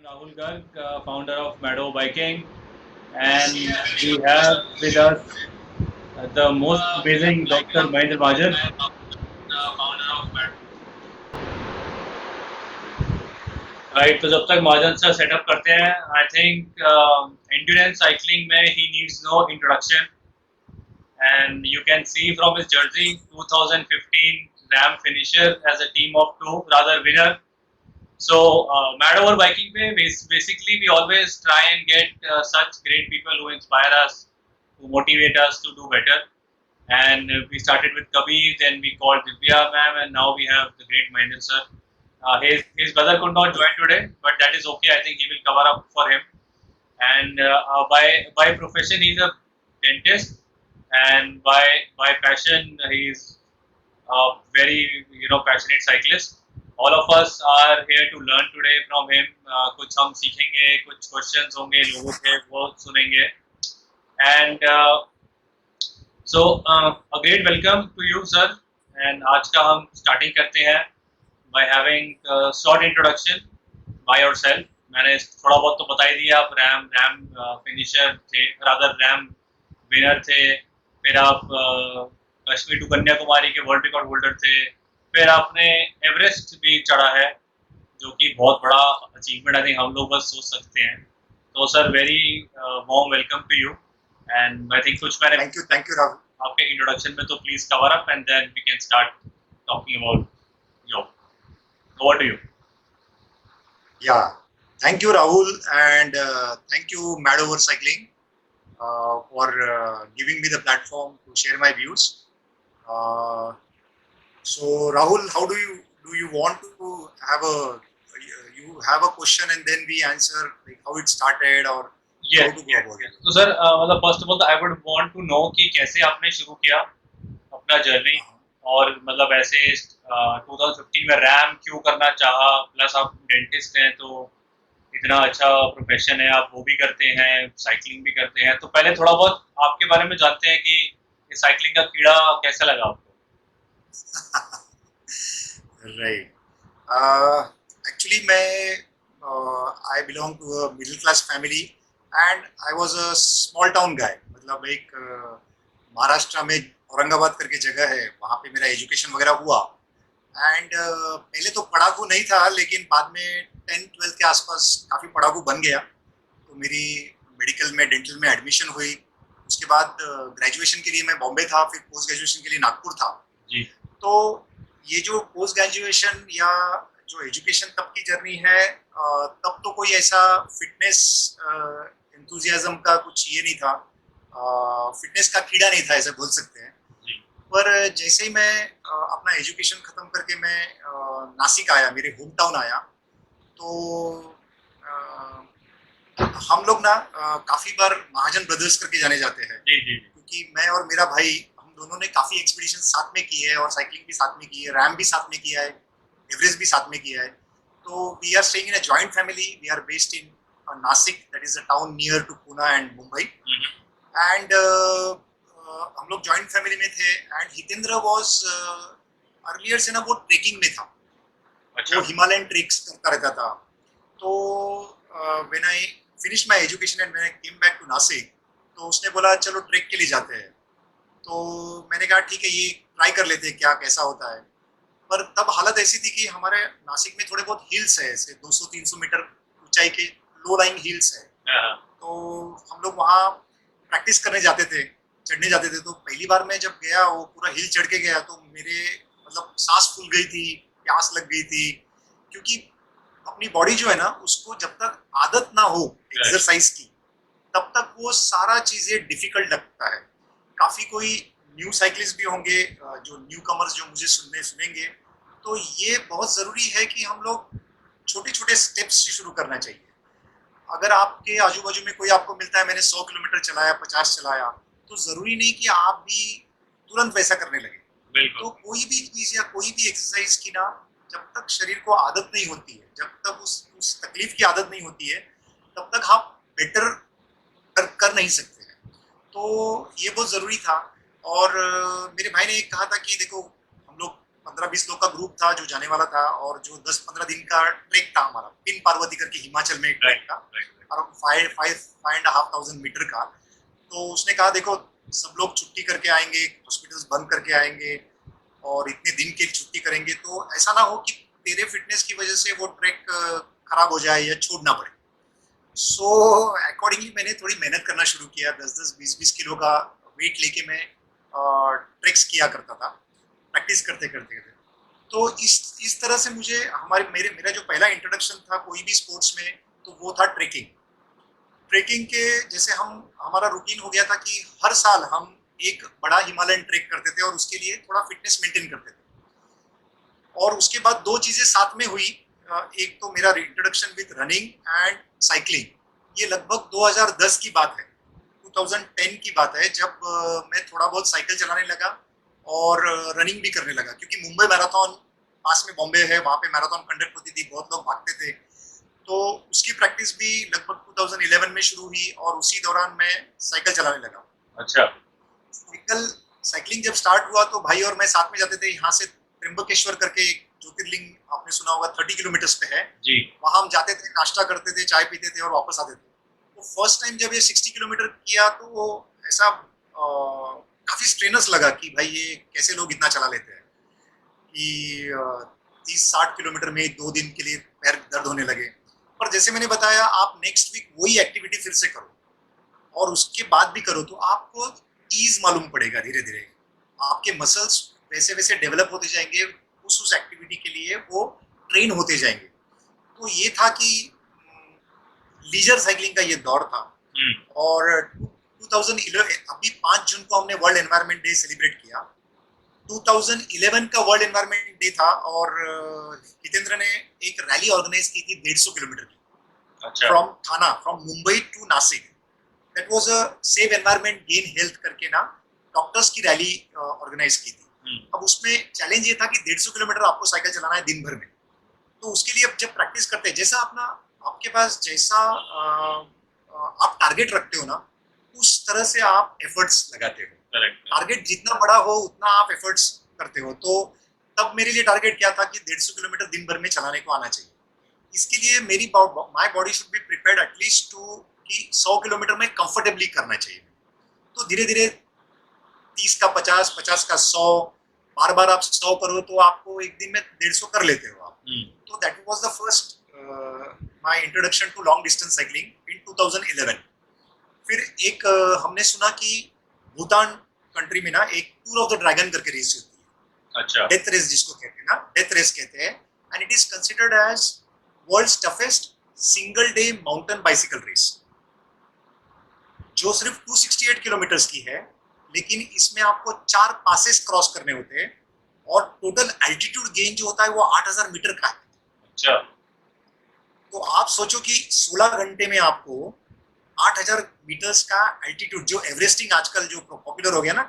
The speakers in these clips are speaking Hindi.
Rahul Garg, founder of Meadow Biking, and we have with us the most amazing Dr. Mahendra Mahajan. Right, तो जब तक महाजन सर सेटअप करते हैं, I think endurance cycling में he needs no introduction, and you can see from his jersey, 2015 Ram finisher as a team of two, rather winner. So, Mad Over Biking पे basically we always try and get such great people who inspire us, who motivate us to do better. And we started with Kabir, then we called Divya ma'am, and now we have the great Mahendra sir. His brother could not join today, but that is okay. I think he will cover up for him. And by profession he's a dentist, and by passion he's a very passionate cyclist. All of us are here to learn today from him. कुछ हम सीखेंगे, कुछ questions होंगे लोगों के, वो सुनेंगे. And so a great welcome to you, sir. And आज का हम starting करते हैं by having a short introduction by yourself. मैंने थोड़ा बहुत तो बता ही दिया. आप रैम finisher थे, rather रैम winner थे. फिर आप कश्मीर टू कन्याकुमारी के वर्ल्ड रिकॉर्ड होल्डर थे. फिर आपने एवरेस्ट भी चढ़ा है, जो कि बहुत बड़ा अचीवमेंट आई थिंक हम लोग बस सोच सकते हैं. तो sir very warm welcome to you. And I think कुछ मैंने थैंक यू राहुल. आपके इंट्रोडक्शन में तो please cover up and then we can start talking about your. Over to you. Yeah, thank you Rahul, and thank you Mad Over Cycling for giving me the platform to share my views. So Rahul, how do you want to have a question and then we answer, like how it started or yes, how to go about it? तो सर मतलब first of all I would want to know कि कैसे आपने शुरू किया अपना जर्नी, और मतलब ऐसे 2015 में रैम क्यों करना चाहा. प्लस आप डेंटिस्ट हैं, तो इतना अच्छा प्रोफेशन है, आप वो भी करते हैं, साइकिलिंग भी करते हैं. तो पहले थोड़ा बहुत आपके बारे में जानते हैं कि ये साइकिलिंग का कीड़ा कैसा लगा आपको. Right. Actually, I belong to a middle class family and I was a small town guy. मतलब एक महाराष्ट्र में औरंगाबाद करके जगह है, वहाँ पे मेरा एजुकेशन वगैरह हुआ. एंड पहले तो पढ़ाकू नहीं था, लेकिन बाद में 10-12 के आसपास काफ़ी पढ़ाकू बन गया. तो मेरी मेडिकल में डेंटल में एडमिशन हुई. उसके बाद ग्रेजुएशन के लिए मैं बॉम्बे था, फिर पोस्ट ग्रेजुएशन के लिए नागपुर था. जी. तो ये जो पोस्ट ग्रेजुएशन या जो एजुकेशन तब की जर्नी है, तब तो कोई ऐसा फिटनेस एंथुजियाज्म का कुछ ये नहीं था, फिटनेस का कीड़ा नहीं था ऐसा बोल सकते हैं. पर जैसे ही मैं अपना एजुकेशन खत्म करके मैं नासिक आया, मेरे होम टाउन आया, तो हम लोग ना काफ़ी बार महाजन ब्रदर्स करके जाने जाते हैं. जी जी. क्योंकि मैं और मेरा भाई, हम दोनों ने काफ़ी एक्सपीडिशन साथ में की है और साइकिलिंग भी साथ में की है, रैम भी साथ में किया है, एवरेस्ट भी साथ में किया है. तो we are staying in a joint family. We are based in Nashik, that is a town near to Pune and Mumbai. And हम लोग जॉइंट फैमिली में थे. एंड हितेंद्र वाज अर्लियर से ना वो ट्रेकिंग में था. अच्छा. वो हिमालयन ट्रेक्स करता रहता था. तो when I finish my education and when I came back to Nashik, तो उसने बोला चलो ट्रेक के लिए जाते हैं. तो मैंने कहा ठीक है, ये ट्राई कर लेते हैं क्या कैसा होता है. पर तब हालत ऐसी थी कि हमारे नासिक में थोड़े बहुत हिल्स है, ऐसे 200-300 मीटर ऊंचाई के लो लाइंग हिल्स है. तो हम लोग वहाँ प्रैक्टिस करने जाते थे, चढ़ने जाते थे. तो पहली बार मैं जब गया, वो पूरा हिल चढ़ के गया, तो मेरे मतलब सांस फूल गई थी, प्यास लग गई थी. क्योंकि अपनी बॉडी जो है ना, उसको जब तक आदत ना हो एक्सरसाइज की, तब तक वो सारा चीज़ें डिफिकल्ट लगता है. काफ़ी कोई न्यू साइकिलिस्ट भी होंगे, जो न्यू कमर्स जो मुझे सुनेंगे. तो ये बहुत ज़रूरी है कि हम लोग छोटे छोटे स्टेप्स से शुरू करना चाहिए. अगर आपके आजू बाजू में कोई आपको मिलता है, मैंने 100 किलोमीटर चलाया, 50 चलाया, तो ज़रूरी नहीं कि आप भी तुरंत वैसा करने लगे. तो कोई भी चीज़ या कोई भी एक्सरसाइज की ना, जब तक शरीर को आदत नहीं होती है, जब तक उस तकलीफ की आदत नहीं होती है, तब तक आप बेटर कर नहीं सकते हैं. तो ये बहुत ज़रूरी था. और मेरे भाई ने एक कहा था कि देखो, हम लोग 15 15-20 लोग का ग्रुप था जो जाने वाला था, और जो 10-15 दिन का ट्रैक था हमारा, पिन पार्वती करके हिमाचल में एक ट्रैक था, अराउंड 5,500 मीटर का। तो उसने कहा देखो सब लोग छुट्टी करके आएंगे, हॉस्पिटल्स बंद करके आएंगे और इतने दिन की छुट्टी करेंगे, तो ऐसा ना हो कि तेरे फिटनेस की वजह से वो ट्रैक खराब हो जाए या छोड़ना पड़े। सो अकॉर्डिंगली मैंने थोड़ी मेहनत करना शुरू किया, 10-10 20-20 किलो का वेट लेके मैं ट्रैक्स किया करता था, प्रैक्टिस करते करते करते। तो इस तरह से मुझे हमारे मेरे मेरा जो पहला इंट्रोडक्शन था कोई भी स्पोर्ट्स में, तो वो था ट्रेकिंग। ट्रेकिंग के जैसे हम हमारा रूटीन हो गया था कि हर साल हम एक बड़ा हिमालयन ट्रेक करते थे और उसके लिए थोड़ा फिटनेस मेंटेन करते थे। और उसके बाद दो चीजें साथ में हुई, एक तो मेरा introduction with running and cycling. ये लगभग 2010 की बात है, 2010 की बात है, जब मैं थोड़ा बहुत साइकिल चलाने लगा और रनिंग भी करने लगा, क्योंकि मुंबई मैराथन पास में बॉम्बे है, वहाँ पे मैराथन कंडक्ट होती थी, बहुत लोग भागते थे। तो उसकी प्रैक्टिस भी लगभग 2011 में शुरू हुई और उसी दौरान मैं साइकिल चलाने लगा। अच्छा। साइकिलिंग जब स्टार्ट हुआ तो भाई और मैं साथ में जाते थे। यहाँ से त्रिम्बकेश्वर करके एक ज्योतिर्लिंग आपने सुना होगा, 30 किलोमीटर पे है जी। वहां हम जाते थे, नाश्ता करते थे, चाय पीते थे और वापस आते थे। तो फर्स्ट टाइम जब ये 60 किलोमीटर किया तो वो ऐसा काफी स्ट्रेनस लगा कि भाई ये कैसे लोग इतना चला लेते हैं, कि 30-60 किलोमीटर में 2 दिन के लिए पैर दर्द होने लगे। पर जैसे मैंने बताया, आप नेक्स्ट वीक वही एक्टिविटी फिर से करो और उसके बाद भी करो तो आपको ईज मालूम पड़ेगा, धीरे धीरे आपके मसल्स वैसे वैसे डेवलप होते जाएंगे, उस एक्टिविटी के लिए वो ट्रेन होते जाएंगे। तो ये था कि लीजर साइकिलिंग का ये दौर था। और 2011 अभी 5 जून को हमने वर्ल्ड एनवायरनमेंट डे सेलिब्रेट किया। 2011 का वर्ल्ड एनवायरनमेंट डे था और हितेंद्र ने एक रैली ऑर्गेनाइज की थी 150 किलोमीटर की, अच्छा। From Mumbai to Nashik. That was a save environment gain health करके ना, डॉक्टर्स की रैली ऑर्गेनाइज की थी। अब उसमें चैलेंज ये था कि 150 किलोमीटर आपको साइकिल चलाना है दिन भर में। तो उसके लिए अब जब प्रैक्टिस करते हैं, जैसा अपना आपके पास जैसा आप टारगेट रखते हो ना, उस तरह से आप एफर्ट्स लगाते हो। टारगेट जितना बड़ा हो उतना आप एफर्ट्स करते हो। तो तब मेरे लिए टारगेट क्या था कि 150 किलोमीटर दिन भर में चलाने को आना चाहिए। इसके लिए मेरी my body should be prepared at least to कि 100 किलोमीटर में कंफर्टेबली करना चाहिए। तो धीरे धीरे 30 का 50, 50 का 100, बार बार आप 100 करो तो आपको एक दिन में 150 कर लेते हो आप। तो that was the first my introduction to long distance cycling in 2011। फिर एक हमने सुना कि भूटान कंट्री में ना एक टूर ऑफ द ड्रैगन करके रेस होती है। अच्छा। डेथ रेस जिसको कहते हैं ना, डेथ रेस कहते हैं, and it is considered as world's toughest single day mountain bicycle race, जो सिर्फ 268 किलोमीटर की है, लेकिन इसमें आपको 4 पासेस क्रॉस करने होते हैं और टोटल एल्टीट्यूड गेन जो होता है वो 8,000 मीटर का है। अच्छा। तो आप सोचो कि 16 घंटे में आपको 8,000 मीटर्स का एल्टीट्यूड, जो एवरेस्टिंग आजकल जो पॉपुलर हो गया ना,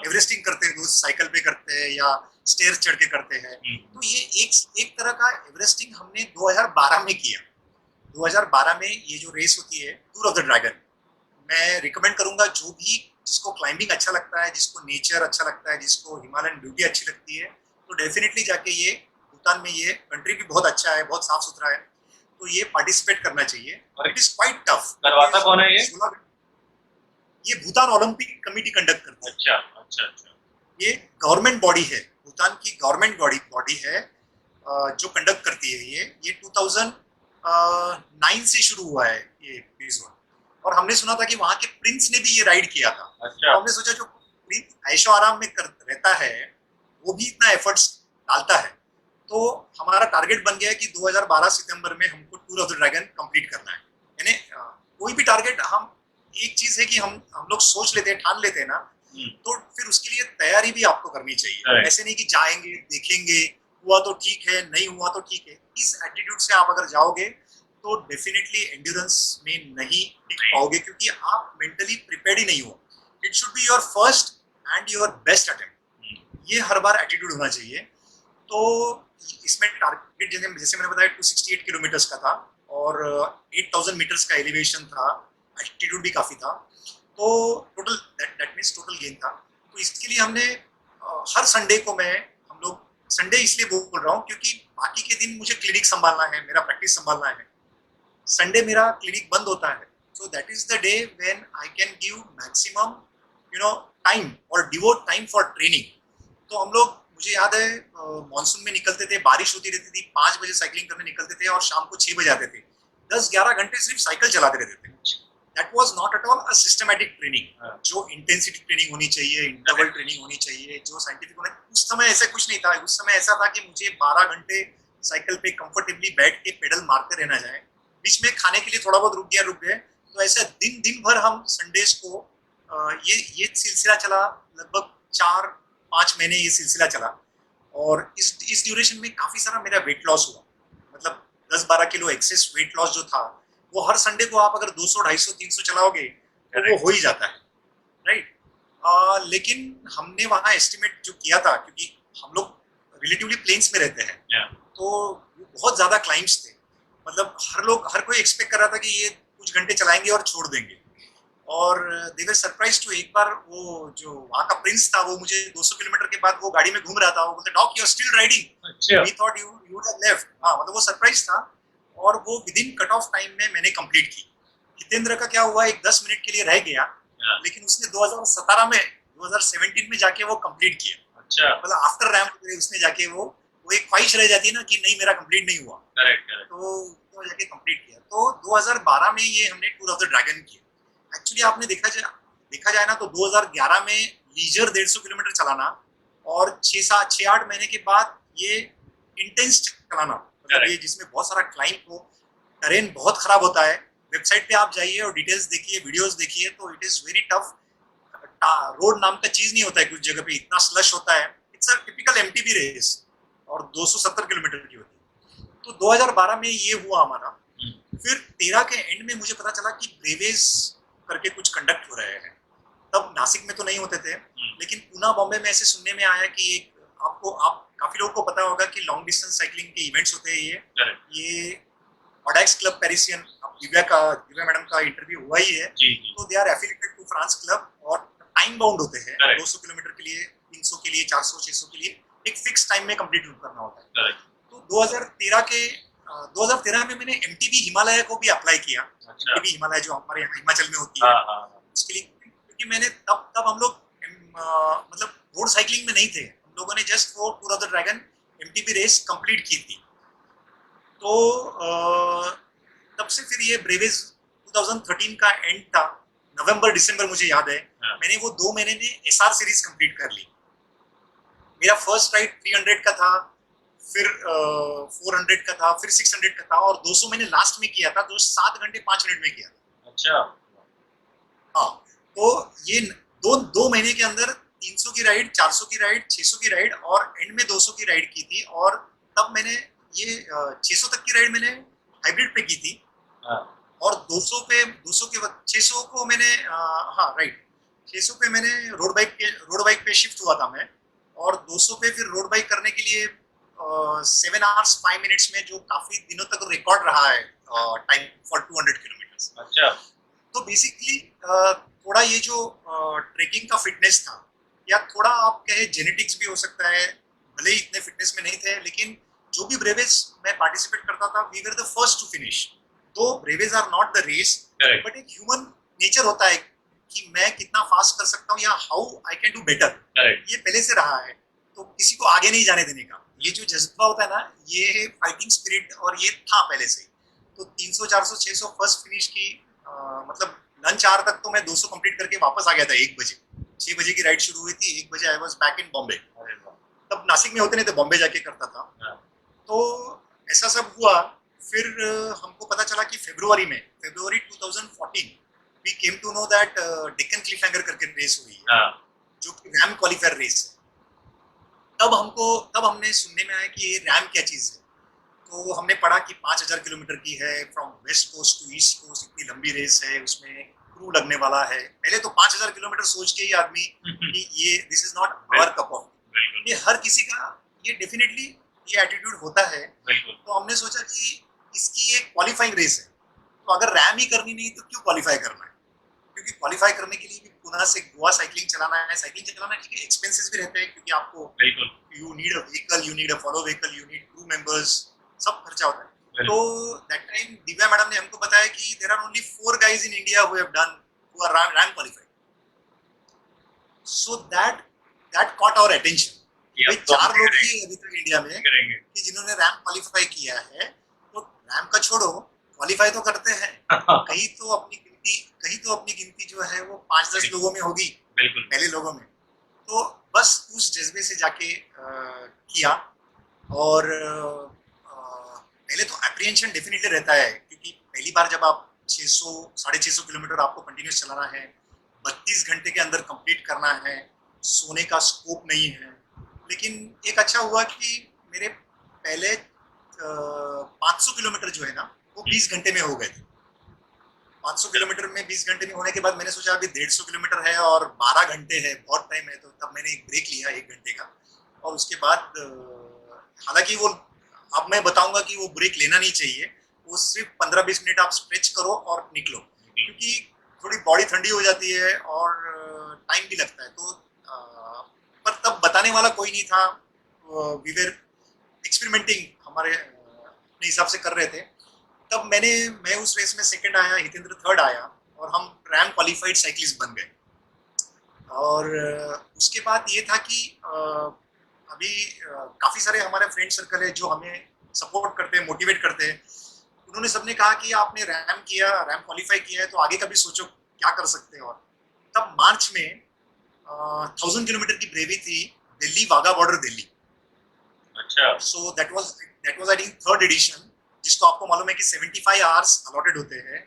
एवरेस्टिंग करते हैं लोग, साइकिल पे करते हैं या स्टेयर चढ़ के करते हैं। तो ये एक तरह का एवरेस्टिंग हमने 2012 में किया। 2012 में ये जो रेस होती है टूर ऑफ द ड्रैगन, मैं रिकमेंड करूंगा जो भी जिसको क्लाइंबिंग अच्छा लगता है, जिसको नेचर अच्छा लगता है, जिसको हिमालयन ब्यूटी अच्छी लगती है, तो डेफिनेटली जाके ये भूटान में, ये कंट्री भी बहुत अच्छा है, बहुत साफ सुथरा है, तो ये पार्टिसिपेट करना चाहिए। It is quite tough. करवाता कौन है ये? ये भूटान ओलंपिक कमेटी कंडक्ट करती है। अच्छा अच्छा अच्छा। ये गवर्नमेंट बॉडी है, भूटान की गवर्नमेंट बॉडी है जो कंडक्ट करती है। ये 2009 से शुरू हुआ है ये फेज 1। और हमने सुना था कि वहां के प्रिंस ने भी ये राइड किया था। अच्छा। तो हमने सोचा जो प्रिंस ऐशो आराम में रहता है वो भी इतना एफर्ट्स डालता है, तो हमारा टारगेट बन गया है कि 2012 सितंबर में हमको tour of the dragon complete करना है। यानी कोई भी टारगेट, हम एक चीज है कि हम लोग सोच लेते हैं, ठान लेते हैं ना, तो फिर उसके लिए तैयारी भी आपको करनी चाहिए। ऐसे नहीं कि जाएंगे देखेंगे, हुआ तो ठीक है, नहीं हुआ तो ठीक है। इस एटीट्यूड से आप अगर जाओगे तो डेफिनेटली एंड्योरेंस में नहीं टिक पाओगे, क्योंकि आप मेंटली प्रिपेयर्ड ही नहीं हो। It should be your first and your best attempt, ये हर बार एटीट्यूड होना चाहिए। तो इसमें टारगेट जैसे मैंने बताया 268 किलोमीटर्स का था और 8,000 मीटर्स का एलिवेशन था, एल्टीट्यूड भी काफी था। तो total that means total gain था। तो इसके लिए हमने हर संडे को हम लोग संडे इसलिए बोल रहा हूँ क्योंकि बाकी के दिन मुझे क्लिनिक संभालना है, मेरा प्रैक्टिस संभालना है। संडे मेरा क्लिनिक बंद होता है, so that is the day when I can give maximum time और डिवोट टाइम फॉर ट्रेनिंग। तो हम लोग, मुझे याद है मानसून में निकलते थे, बारिश होती रहती थी, 5 बजे साइकिलिंग करने निकलते थे और शाम को 6 बजे आते थे। 10-11 घंटे सिर्फ साइकिल चलाते रहते थे। That was not at all a systematic training. जो इंटेंसिटी ट्रेनिंग होनी चाहिए, इंटरवल ट्रेनिंग होनी चाहिए, जो साइंटिफिक होना, उस समय ऐसा कुछ नहीं था। उस समय ऐसा था कि मुझे 12 घंटे साइकिल पे कंफर्टेबली बैठ के पेडल मारते रहना जाए, बीच में खाने के लिए थोड़ा बहुत रुक गए। तो ऐसा दिन दिन भर हम संडेज को ये सिलसिला चला, लगभग 4-5 महीने ये सिलसिला चला। और इस ड्यूरेशन में काफी सारा मेरा वेट लॉस हुआ, मतलब 10-12 किलो एक्सेस वेट लॉस जो था, वो हर संडे को आप अगर 200, 250, 300 चलाओगे तो वो हो ही जाता है, राइट। लेकिन हमने वहाँ एस्टिमेट जो किया था, क्योंकि हम लोग रिलेटिवली प्लेन्स में रहते हैं, तो बहुत ज्यादा क्लाइम्स थे। मतलब हर कोई एक्सपेक्ट कर रहा था कि ये कुछ घंटे चलाएंगे और छोड़ देंगे। और दे वर सरप्राइज टू, एक बार वो जो वहाँ का प्रिंस था, वो मुझे 200 किलोमीटर के बाद वो गाड़ी में घूम रहा था, वो बोलते, doc you are still riding, we thought you would have left. हाँ, मतलब वो सरप्राइज था। और वो within cut off time में मैंने कंप्लीट की। हितेंद्र का क्या हुआ, एक 10 मिनट के लिए रह गया, लेकिन उसने 2017 में जाके वो कंप्लीट किया। अच्छा, मतलब आफ्टर रैम उसने जाके वो एक ख्वाहिश रह जाती है ना कि नहीं मेरा कंप्लीट नहीं हुआ, करेक्ट करेक्ट। तो जाके कंप्लीट किया। तो 2012 में ये हमने टूर ऑफ द ड्रैगन किया। एक्चुअली आपने देखा जाए ना, तो 2011 में लीजर 150 किलोमीटर चलाना और 6-8 महीने के बाद ये इंटेंस चलाना, मतलब ये जिसमें बहुत सारा क्लाइंब हो, टेरेन बहुत खराब होता है। वेबसाइट पे आप जाइए और डिटेल्स देखिए, वीडियोस देखिए, तो it is very tough. Road नाम का चीज नहीं होता है कुछ जगह पे, इतना स्लश होता है। It's a typical MTB race और 270 किलोमीटर की होती है। तो 2012 में ये हुआ हमारा। फिर 13 के एंड में मुझे पता चला कि ब्रेवेज करके कुछ कंडक्ट हो रहे हैं। तब नासिक में तो नहीं होते थे, लेकिन पुणे बॉम्बे में ऐसे सुनने में आया कि आप काफी लोगों को पता होगा कि लॉन्ग डिस्टेंस साइकिलिंग के इवेंट्स होते हैं। ये Audax club Parisian, Divya madam का इंटरव्यू हुआ ही है, तो they are affiliated to France club और टाइम बाउंड होते हैं। 200 किलोमीटर के लिए, 300 के लिए, 400, 600 के लिए एक फिक्स टाइम में कंप्लीट करना होता है। तो 2013 में मैंने एमटीबी हिमालय को भी अप्लाई किया। एमटीबी हिमालय जो हमारे यहाँ हिमाचल में होती है, उसके लिए, क्योंकि मैंने तब हम लोग मतलब रोड साइकिलिंग में नहीं थे, हम लोगों ने जस्ट वो tour of the dragon MTB race complete की थी। तो तब से फिर ये ब्रेवेज 2013 का एंड था, नवंबर-दिसंबर मुझे याद है। मैंने वो 2 महीने में एसआर सीरीज कंप्लीट कर ली। मेरा फर्स्ट राइड 300 का था, फिर 400 का था, फिर 600 का था, और 200 मैंने लास्ट में किया था, जो 7 घंटे 5 मिनट में किया था। अच्छा, हाँ, तो ये दो महीने के अंदर 300 की राइड, 400 की राइड, 600 की राइड और एंड में 200 की राइड की थी। और तब मैंने ये 600 तक की राइड मैंने हाइब्रिड पे की थी। और 200 के बाद 600 को मैंने हाँ राइट, 600 पे मैंने रोड बाइक पे शिफ्ट हुआ था मैं। और 200 पे फिर रोड बाइक करने के लिए 7 आवर्स 5 मिनट्स में, जो काफी दिनों तक रिकॉर्ड रहा है टाइम फॉर 200 किलोमीटर। अच्छा, तो बेसिकली थोड़ा ये जो ट्रेकिंग का फिटनेस था, या थोड़ा आप कहे जेनेटिक्स भी हो सकता है, भले ही इतने फिटनेस में नहीं थे, लेकिन जो भी ब्रेवेज में पार्टिसिपेट करता था, we were the first to finish. तो brevets are not the race, but एक ह्यूमन नेचर होता है कि मैं कितना फास्ट कर सकता हूँ या how I can do better. ये पहले से रहा है, तो किसी को आगे नहीं जाने देने का ये जो जज्बा होता है ना, ये फाइटिंग स्पिरिट, और ये था पहले से। तो 300, 400, 600 फर्स्ट फिनिश की, मतलब लंच आवर तक तो मैं 200 कंप्लीट करके वापस आ गया था 1 बजे। 6 बजे की राइड शुरू हुई थी, 1 बजे I was back in Bombay. तब नासिक में होते नहीं थे, बॉम्बे जाके करता था। तो ऐसा सब हुआ। फिर हमको पता चला कि फरवरी 2014 we came to know that Deccan cliffhanger करके रेस हुई है, जो कि रैम क्वालिफायर रेस है। तब हमने सुनने में आया कि ये रैम क्या चीज है। तो हमने पढ़ा कि 5000 किलोमीटर की है, from west coast to east coast, इतनी लंबी रेस है, उसमें क्रू लगने वाला है। पहले तो 5000 किलोमीटर सोच के ही आदमी कि ये this is not our cup of, ये हर किसी का ये डेफिनेटली ये एटीट्यूड होता है। तो हमने सोचा कि इसकी एक क्वालिफाइंग रेस है, तो अगर रैम ही करनी नहीं तो क्यों क्वालिफाई करना है, क्योंकि क्वालिफाई करने के लिए भी पुणे से गोवा साइकिलिंग चलाना है, साइकिलिंग चलाना ठीक है, एक्सपेंसेस भी रहते हैं क्योंकि आपको बिल्कुल you need a vehicle, you need a follow vehicle, you need crew members, सब खर्चा होता है. तो दैट टाइम दिव्या मैडम ने हमको बताया कि there are only 4 guys in India who have done, who are rank qualified. So that caught our attention. ये भाई अब तो हम 4 लोग करेंगे ही अभी तक इंडिया में करेंगे कि जिन्होंने रैंक क्वालिफाई किया है. तो रैंक का छोड़ो, क्वालिफाई तो करते हैं. कहीं तो अपनी गिनती जो है वो 5-10 लोगों में होगी, बिल्कुल पहले लोगों में. तो बस उस जज्बे से जाके किया. और पहले तो अप्रिहेंशन डेफिनेटली रहता है क्योंकि पहली बार जब आप 600 650 किलोमीटर आपको कंटिन्यूस चलाना है, 32 घंटे के अंदर कंप्लीट करना है, सोने का स्कोप नहीं है. लेकिन एक अच्छा हुआ कि मेरे पहले 500 किलोमीटर जो है ना वो 20 घंटे में हो गए थे. 500 किलोमीटर में 20 घंटे में होने के बाद मैंने सोचा अभी 150 किलोमीटर है और 12 घंटे है, बहुत टाइम है. तो तब मैंने एक ब्रेक लिया 1 घंटे का. और उसके बाद हालांकि वो अब मैं बताऊंगा कि वो ब्रेक लेना नहीं चाहिए. वो सिर्फ 15-20 मिनट आप स्ट्रेच करो और निकलो, क्योंकि थोड़ी बॉडी ठंडी हो जाती है और टाइम भी लगता है. तो पर तब बताने वाला कोई नहीं था. वी वर एक्सपेरिमेंटिंग, हमारे अपने हिसाब से कर रहे थे. तब मैं उस रेस में सेकंड आया, हितेंद्र थर्ड आया और हम रैम क्वालिफाइड साइकिलिस्ट बन गए. और उसके बाद ये था कि अभी काफ़ी सारे हमारे फ्रेंड सर्कल है जो हमें सपोर्ट करते हैं, मोटिवेट करते हैं. उन्होंने सबने कहा कि आपने रैम क्वालिफाई किया है तो आगे का भी सोचो क्या कर सकते हो. और तब मार्च में 1000 किलोमीटर की ब्रेवी थी, दिल्ली वाघा बॉर्डर दिल्ली. अच्छा so that was I think third edition, जिसको आपको मालूम है कि 75 आवर्स अलॉटेड होते हैं.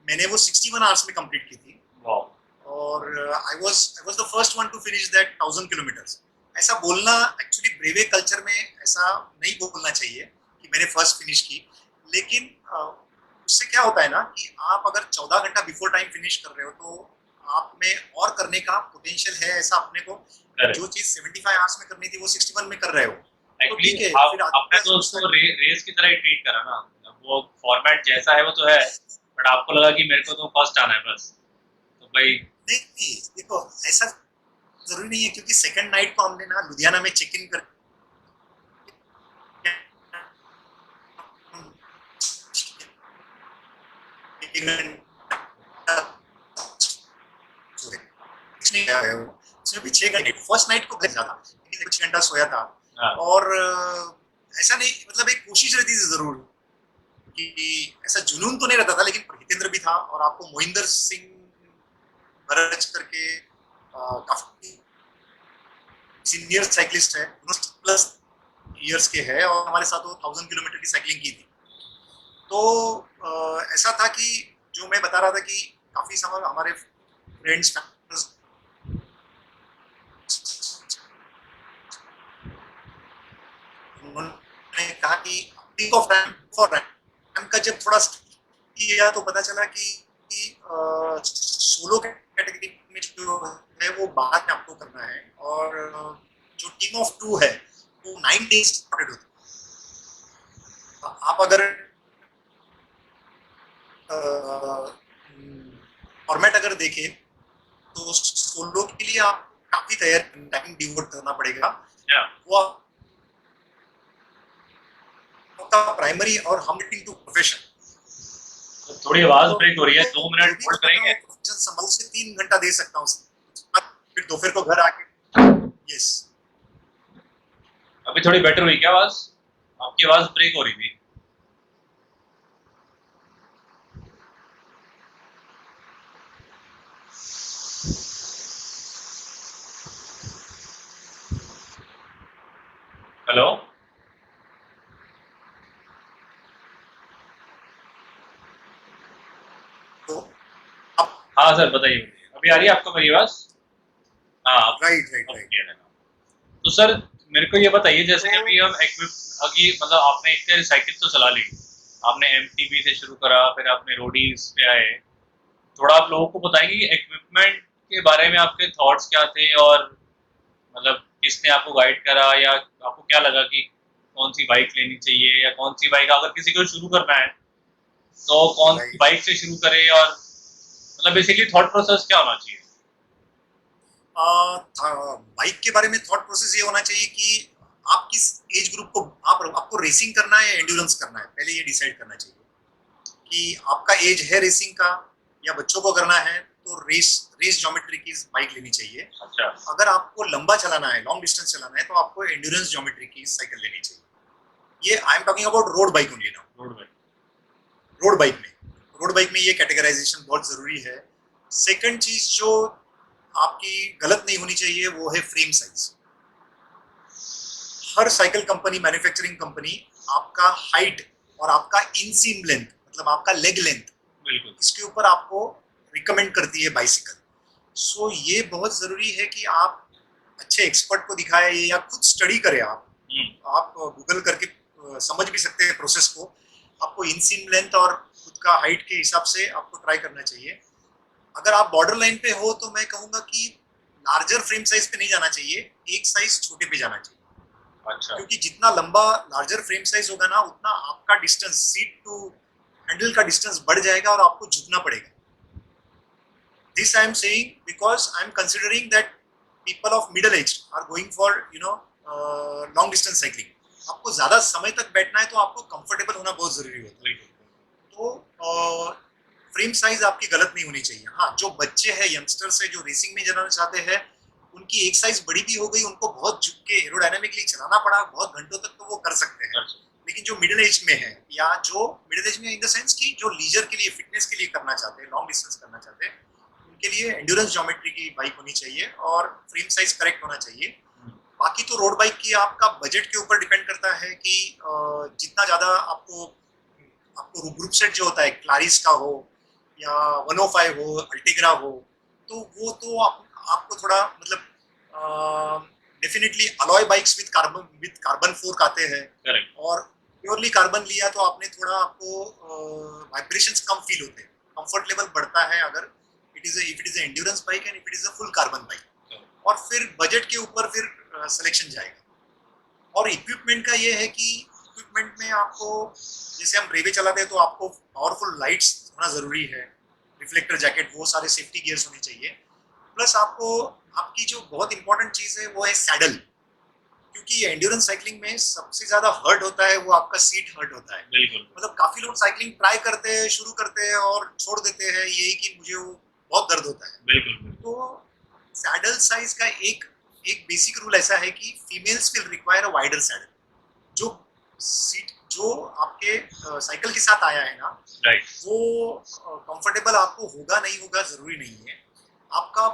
मैंने वो 61 आवर्स में कंप्लीट की थी. और I was the first one two finish that 1000 kilometres. ऐसा बोलना एक्चुअली ब्रेवे कल्चर में ऐसा नहीं बोलना चाहिए कि मैंने फर्स्ट फिनिश की. लेकिन उससे क्या होता है ना कि आप अगर 14 घंटा बिफोर टाइम फिनिश कर रहे हो तो आप में और करने का पोटेंशियल है. ऐसा अपने को जो चीज 75 आवर्स में करनी थी वो 61 में कर रहे हो. तो ठीक है, फिर आपने तो उसको रेस की तरह ही ट्रीट करा ना. वो फॉर्मेट जैसा है वो तो है, बट आपको लगा कि मेरे को तो फर्स्ट आना है बस, तो भाई. नहीं देखो, ऐसा जरूरी नहीं है क्योंकि सेकंड नाइट को हमने ना लुधियाना में चेक इन कर उसमें भी 6 घंटे, फर्स्ट नाइट को ज्यादा, लेकिन 6 घंटा सोया था. और ऐसा नहीं, मतलब एक कोशिश रहती थी जरूर कि ऐसा जुनून तो नहीं रहता था. लेकिन हितेंद्र भी था और आपको मोहिंदर सिंह भरज करके काफी सीनियर साइकिलिस्ट है, प्लस इयर्स के है और हमारे साथ वो 1000 किलोमीटर की साइकिलिंग की थी. तो ऐसा था कि जो मैं बता रहा था कि काफी समय हमारे फ्रेंड्स उन्होंने कहा कि pick of RAAM for RAAM का जब थोड़ा किया तो पता चला कि सोलो कैटेगरी में जो है वो बाद में आपको करना है. और जो टीम ऑफ 2 है वो 9 डेज स्टार्टेड होती है. आप अगर फॉर्मेट अगर देखें तो सोलो के लिए आप काफी टाइम डिवोट करना पड़ेगा. वो आपका प्राइमरी और हम टू प्रोफेशन. थोड़ी आवाज ब्रेक हो रही है, 2 मिनट होल्ड करेंगे. प्रोफेशन संभाल से 3 घंटा दे सकता हूँ, फिर दोपहर को घर आके. यस, अभी थोड़ी बेटर हुई क्या आवाज? आपकी आवाज ब्रेक हो रही थी. हेलो, तो हाँ सर बताइए. अभी आ रही है आपको मेरी आवाज? हाँ राइट. तो सर मेरे को ये बताइए, जैसे कि अभी हम अभी मतलब आपने इतने साइकिल तो चला ली, आपने एमटीबी से शुरू करा, फिर आपने रोडीज पे आए. थोड़ा आप लोगों को बताएंगे कि इक्विपमेंट के बारे में आपके थॉट्स क्या थे, और मतलब किसने आपको गाइड करा, या आपको क्या लगा कि कौन सी बाइक लेनी चाहिए, या कौन सी बाइक अगर किसी को शुरू करना है तो कौन सी बाइक से शुरू करे, और मतलब बेसिकली थॉट प्रोसेस क्या होना चाहिए? बाइक के बारे में थॉट प्रोसेस ये होना चाहिए कि आप किस एज ग्रुप को आपको रेसिंग करना है या एंड्योरेंस करना है, पहले ये डिसाइड करना चाहिए कि आपका एज है रेसिंग का या बच्चों को करना है, तो रेस रेस ज्योमेट्री की बाइक लेनी चाहिए। अच्छा, अगर आपको लंबा चलाना है, लॉन्ग डिस्टेंस चलाना है, तो आपको एंड्योरेंस ज्योमेट्री की साइकिल लेनी चाहिए। ये I am talking about road bike only now. Road bike. Road bike में ये कैटेगराइजेशन बहुत जरूरी है। सेकंड चीज जो आपकी गलत नहीं होनी चाहिए वो है फ्रेम साइज। हर साइकिल कंपनी, मैन्युफैक्चरिंग कंपनी आपका हाइट और आपका इनसीम लेंथ, मतलब आपका लेग लेंथ, बिल्कुल। इसके ऊपर आपको रिकमेंड करती है बाइसिकल। सो ये बहुत जरूरी है कि आप अच्छे एक्सपर्ट को दिखाएं या खुद स्टडी करें। आप गूगल करके समझ भी सकते हैं प्रोसेस को। आपको इनसीम लेंथ और खुद का हाइट के हिसाब से आपको ट्राई करना चाहिए। अगर आप बॉर्डर लाइन पे हो तो मैं कहूँगा कि लार्जर फ्रेम साइज पे नहीं जाना चाहिए, एक साइज छोटे पे जाना चाहिए। अच्छा, क्योंकि जितना लंबा लार्जर फ्रेम साइज होगा ना, उतना आपका डिस्टेंस, सीट टू हैंडल का डिस्टेंस बढ़ जाएगा और आपको झुकना पड़ेगा। This I am saying because I am considering that people of middle age are going for long distance cycling. आपको ज्यादा समय तक बैठना है तो आपको कंफर्टेबल होना बहुत जरूरी होता है। बिल्कुल। तो फ्रेम साइज आपकी गलत नहीं होनी चाहिए। हाँ, जो बच्चे हैं, यंगस्टर्स है, जो रेसिंग में जाना चाहते हैं, उनकी एक साइज बड़ी भी हो गई, उनको बहुत झुक के एरोडायनामिकली चलाना पड़ा बहुत घंटों तक, तो वो कर सकते हैं। अच्छा, लेकिन जो मिडिल एज में है, या जो मिडिल एज में इन द सेंस कि जो लीजर के लिए, फिटनेस के लिए करना चाहते हैं, लॉन्ग डिस्टेंस करना चाहते हैं, उनके लिए एंड्योरेंस ज्योमेट्री की बाइक होनी चाहिए और फ्रेम साइज करेक्ट होना चाहिए। बाकी तो रोड बाइक की आपका बजट के ऊपर डिपेंड करता है कि जितना ज्यादा आपको आपको ग्रुप सेट जो होता है, क्लारिस का हो या 105 हो, अल्टीग्रा हो, तो वो तो आपको थोड़ा मतलब definitely alloy bikes with carbon fork आते हैं। करेक्ट। और प्योरली कार्बन लिया तो आपने थोड़ा, आपको वाइब्रेशंस कम फील होते हैं, कंफर्ट लेवल बढ़ता है अगर if it is endurance bike and if it is a full carbon bike. और फिर बजट के ऊपर फिर सिलेक्शन जाएगा। और इक्विपमेंट का ये है कि इक्विपमेंट में आपको, जैसे हम रेवे चलाते हैं तो आपको पावरफुल लाइट्स होना जरूरी है, रिफ्लेक्टर जैकेट, वो सारे सेफ्टी गियर्स होने चाहिए। प्लस आपको, आपकी जो बहुत इंपॉर्टेंट चीज है वो है सैडल। क्योंकि एंड्योरेंस साइकिलिंग में सबसे ज्यादा हर्ट होता है वो आपका सीट हर्ट होता है। बिल्कुल। मतलब काफी लोग साइकिलिंग ट्राई करते हैं, शुरू करते हैं और छोड़ देते हैं, यही कि मुझे वो बहुत दर्द होता है। बिल्कुल। तो सैडल साइज का एक एक बेसिक रूल ऐसा है कि females will require a wider saddle. जो सीट जो आपके साइकिल के साथ आया है ना, राइट। वो कंफर्टेबल आपको होगा नहीं होगा जरूरी नहीं है। आपका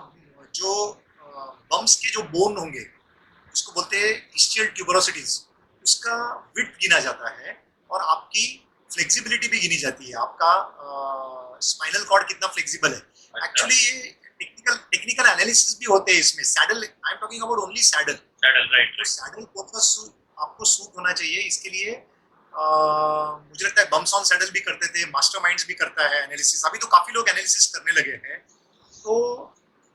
जो बम्स के जो बोन होंगे, उसको बोलते हैं इस्चियल ट्यूबरोसिटीज, उसका विड्थ गिना जाता है और आपकी फ्लेक्सिबिलिटी भी गिनी जाती है। आपका स्पाइनल कॉर्ड कितना फ्लेक्सिबल है। अच्छा। एक्चुअली ये टेक्निकल एनालिसिस भी होते हैं इसमें। Saddle, I am talking about only saddle. Saddle, right. तो सैडल आपको सूट होना चाहिए। इसके लिए मुझे लगता है बम्स ऑन सैडल भी करते थे, मास्टरमाइंड्स भी करता है एनालिसिस। अभी तो काफी लोग एनालिसिस करने लगे हैं। तो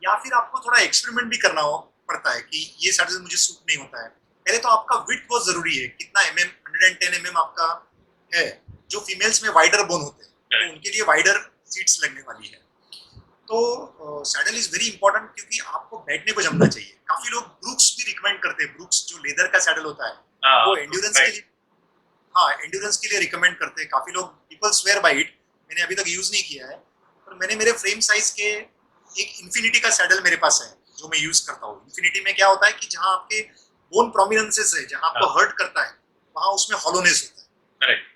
या फिर आपको थोड़ा एक्सपेरिमेंट भी करना पड़ता है कि ये सैडल मुझे सूट नहीं होता है। पहले तो आपका विड्थ बहुत जरूरी है, कितना mm, 110 mm आपका है। जो फीमेल्स में वाइडर बोन होते हैं तो उनके लिए वाइडर सीट्स लगने वाली है। तो सैडल इज वेरी इंपॉर्टेंट क्योंकि आपको बैठने को जमना चाहिए। काफी लोग ब्रूक्स भी रिकमेंड करते हैं। ब्रूक्स जो लेदर का सैडल होता है वो एंड्योरेंस के लिए, हाँ, एंड्योरेंस के लिए रिकमेंड करते हैं। काफी लोग, पीपल स्वेयर बाय इट। मैंने अभी तक यूज नहीं किया है, पर मैंने मेरे फ्रेम साइज के एक इन्फिनिटी का सैडल मेरे पास है जो मैं यूज करता हूँ। इन्फिनिटी में क्या होता है कि जहाँ आपके बोन प्रोमिनेंसेस है, जहाँ आपको हर्ट करता है, वहाँ उसमें हॉलोनेस होता है। करेक्ट।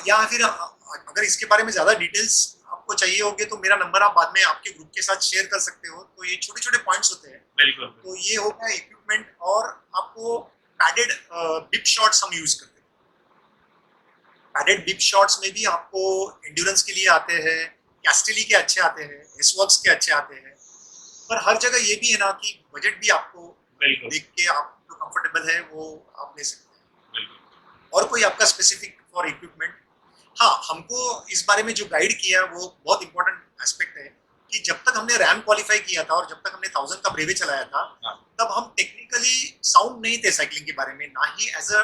या फिर अगर इसके बारे में ज्यादा डिटेल्स आपको चाहिए होंगे तो मेरा नंबर आप बाद में आपके ग्रुप के साथ शेयर कर सकते हो। तो ये छोटे छोटे पॉइंट्स होते हैं। बिल्कुल। तो ये हो गया इक्विपमेंट। और आपको पैडेड बिप शॉट्स हम यूज करते हैं। पैडेड बिप शॉट्स में भी आपको एंड्योरेंस के लिए आते हैं, कैस्टिली के अच्छे आते हैं, एसवर्क्स के अच्छे आते हैं। पर हर जगह ये भी है ना कि बजट भी आपको देख के आप जो कंफर्टेबल है वो आप ले सकते हैं। बिल्कुल। और कोई आपका स्पेसिफिक फॉर इक्विपमेंट? हाँ, हमको इस बारे में जो गाइड किया वो बहुत इंपॉर्टेंट एस्पेक्ट है कि जब तक हमने रैम क्वालिफाई किया था और जब तक हमने 1000 का ब्रेवे चलाया था, तब हम टेक्निकली साउंड नहीं थे साइकिलिंग के बारे में, ना ही as a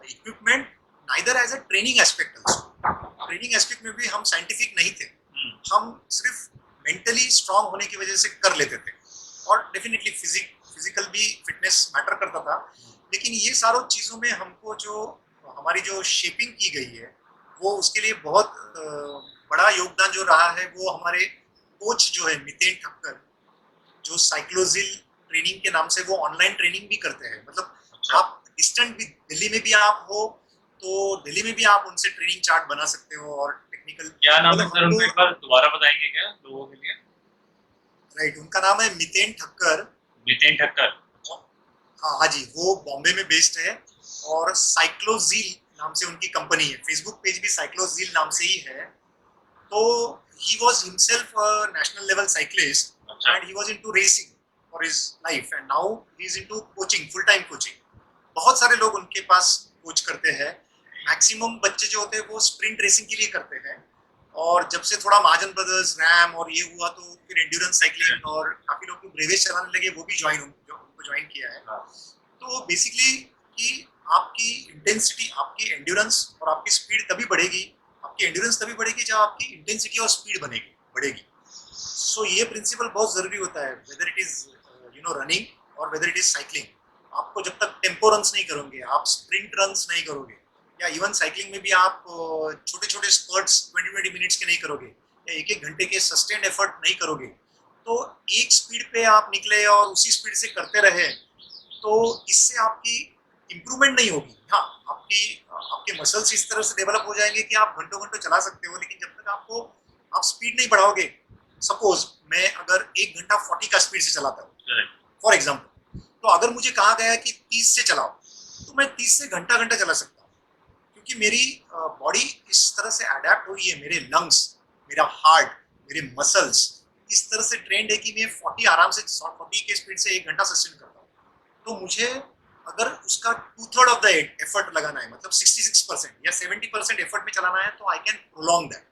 equipment, neither as a training aspect. Training aspect में भी हम साइंटिफिक नहीं थे। हम सिर्फ मेंटली स्ट्रांग होने की वजह से कर लेते थे। और डेफिनेटली फिजिकल भी फिटनेस मैटर करता था, लेकिन ये सारों चीज़ों में हमको जो हमारी जो शेपिंग की गई है वो उसके लिए बहुत बड़ा योगदान जो रहा है वो हमारे कोच जो है मितेन ठक्कर, जो साइक्लोजिल ट्रेनिंग के नाम से वो ऑनलाइन ट्रेनिंग भी करते हैं। मतलब अच्छा, आप डिस्टेंट भी दिल्ली में भी आप हो तो दिल्ली में भी आप उनसे ट्रेनिंग चार्ट बना सकते हो और टेक्निकल क्या नाम है मतलब सर हमको। उनका, एक बार दोबारा बताएंगे क्या लोगों के लिए? राइट, उनका नाम है मितेन ठक्कर। नितिन ठक्कर। हाँ हाँ जी, वो बॉम्बे में बेस्ड है और साइक्लोजील नाम से उनकी कंपनी है। फेसबुक पेज भी साइक्लोजील नाम से ही है। तो he was himself a national level cyclist अच्छा, and he was into racing for his life and now he is into coaching, full time coaching। बहुत सारे लोग उनके पास कोच करते हैं। मैक्सिमम बच्चे जो होते हैं वो स्प्रिंट रेसिंग के लिए करते हैं, और जब से थोड़ा महाजन ब्रदर्स रैम और ये हुआ तो फिर एंड्योरेंस साइकिलिंग और काफी लोग ब्रेवेज चलाने लगे, वो भी उनको ज्वाइन किया है। हाँ, तो बेसिकली कि आपकी इंटेंसिटी, आपकी एंड्योरेंस और आपकी स्पीड तभी बढ़ेगी, आपकी एंड्योरेंस तभी बढ़ेगी जब आपकी इंटेंसिटी और स्पीड बनेगी बढ़ेगी। सो ये प्रिंसिपल बहुत जरूरी होता है, वेदर इट इज रनिंग और वेदर इट इज साइकिलिंग। आपको जब तक टेम्पो रन्स नहीं करोगे, आप स्प्रिंट रन्स नहीं करोगे, या इवन साइकिलिंग में भी आप छोटे छोटे स्पर्ट्स 20-20 मिनट्स के नहीं करोगे या एक एक घंटे के सस्टेन्ड एफर्ट नहीं करोगे, तो एक स्पीड पे आप निकले और उसी स्पीड से करते रहे तो इससे आपकी इम्प्रूवमेंट नहीं होगी। हाँ, आपके मसल्स इस तरह से डेवलप हो जाएंगे कि आप घंटों घंटों चला सकते हो, लेकिन जब तक आप स्पीड नहीं बढ़ाओगे। सपोज मैं अगर 1 घंटा 40 का स्पीड से चलाता हूँ करेक्ट, फॉर एग्जाम्पल, तो अगर मुझे कहा गया कि 30 से चलाओ तो मैं 30 से घंटा घंटा चला सकता हूँ, क्योंकि मेरी बॉडी इस तरह से अडेप्ट हुई है, मेरे लंग्स, मेरा हार्ट, मेरे मसल्स इस तरह से ट्रेंड है कि मैं 40 आराम से 40 के स्पीड से 1 घंटा सस्टेन करता हूँ। तो मुझे अगर उसका 2/3 ऑफ द एफर्ट लगाना है, मतलब 66% या 70% एफर्ट में चलाना है, तो आई कैन प्रोलॉन्ग दैट।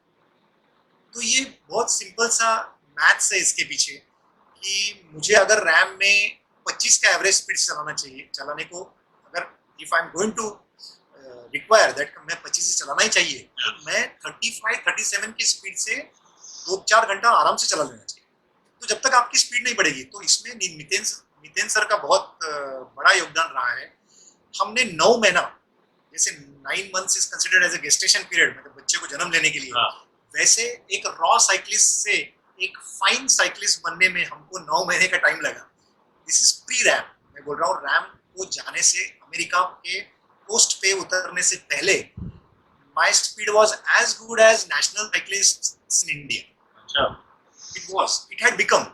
तो ये बहुत सिंपल सा मैथ्स है इसके पीछे कि मुझे अगर रैम में 25 का एवरेज स्पीड से चलाना चाहिए, चलाने को अगर if I am going to require that मैं 25 से चलाना ही चाहिए, तो मैं 35-37 की स्पीड से 2-4 घंटा आराम से चला लेना चाहिए। तो जब तक आपकी स्पीड नहीं बढ़ेगी, तो इसमें नितेन सर का बहुत बड़ा योगदान रहा है। हमने 9 महीना, जैसे 9 months is considered as a gestation period, मतलब बच्चे को जन्म लेने के लिए, हाँ, वैसे एक रॉ साइक्लिस्ट से एक फाइन साइक्लिस्ट बनने में हमको 9 महीने का टाइम लगा। दिस इज प्री रैम, मैं बोल रहा हूँ रैम को जाने से, अमेरिका के पोस्ट पे उतरने से पहले my speed was as good as national cyclist in India. अच्छा, इट हैड बिकम,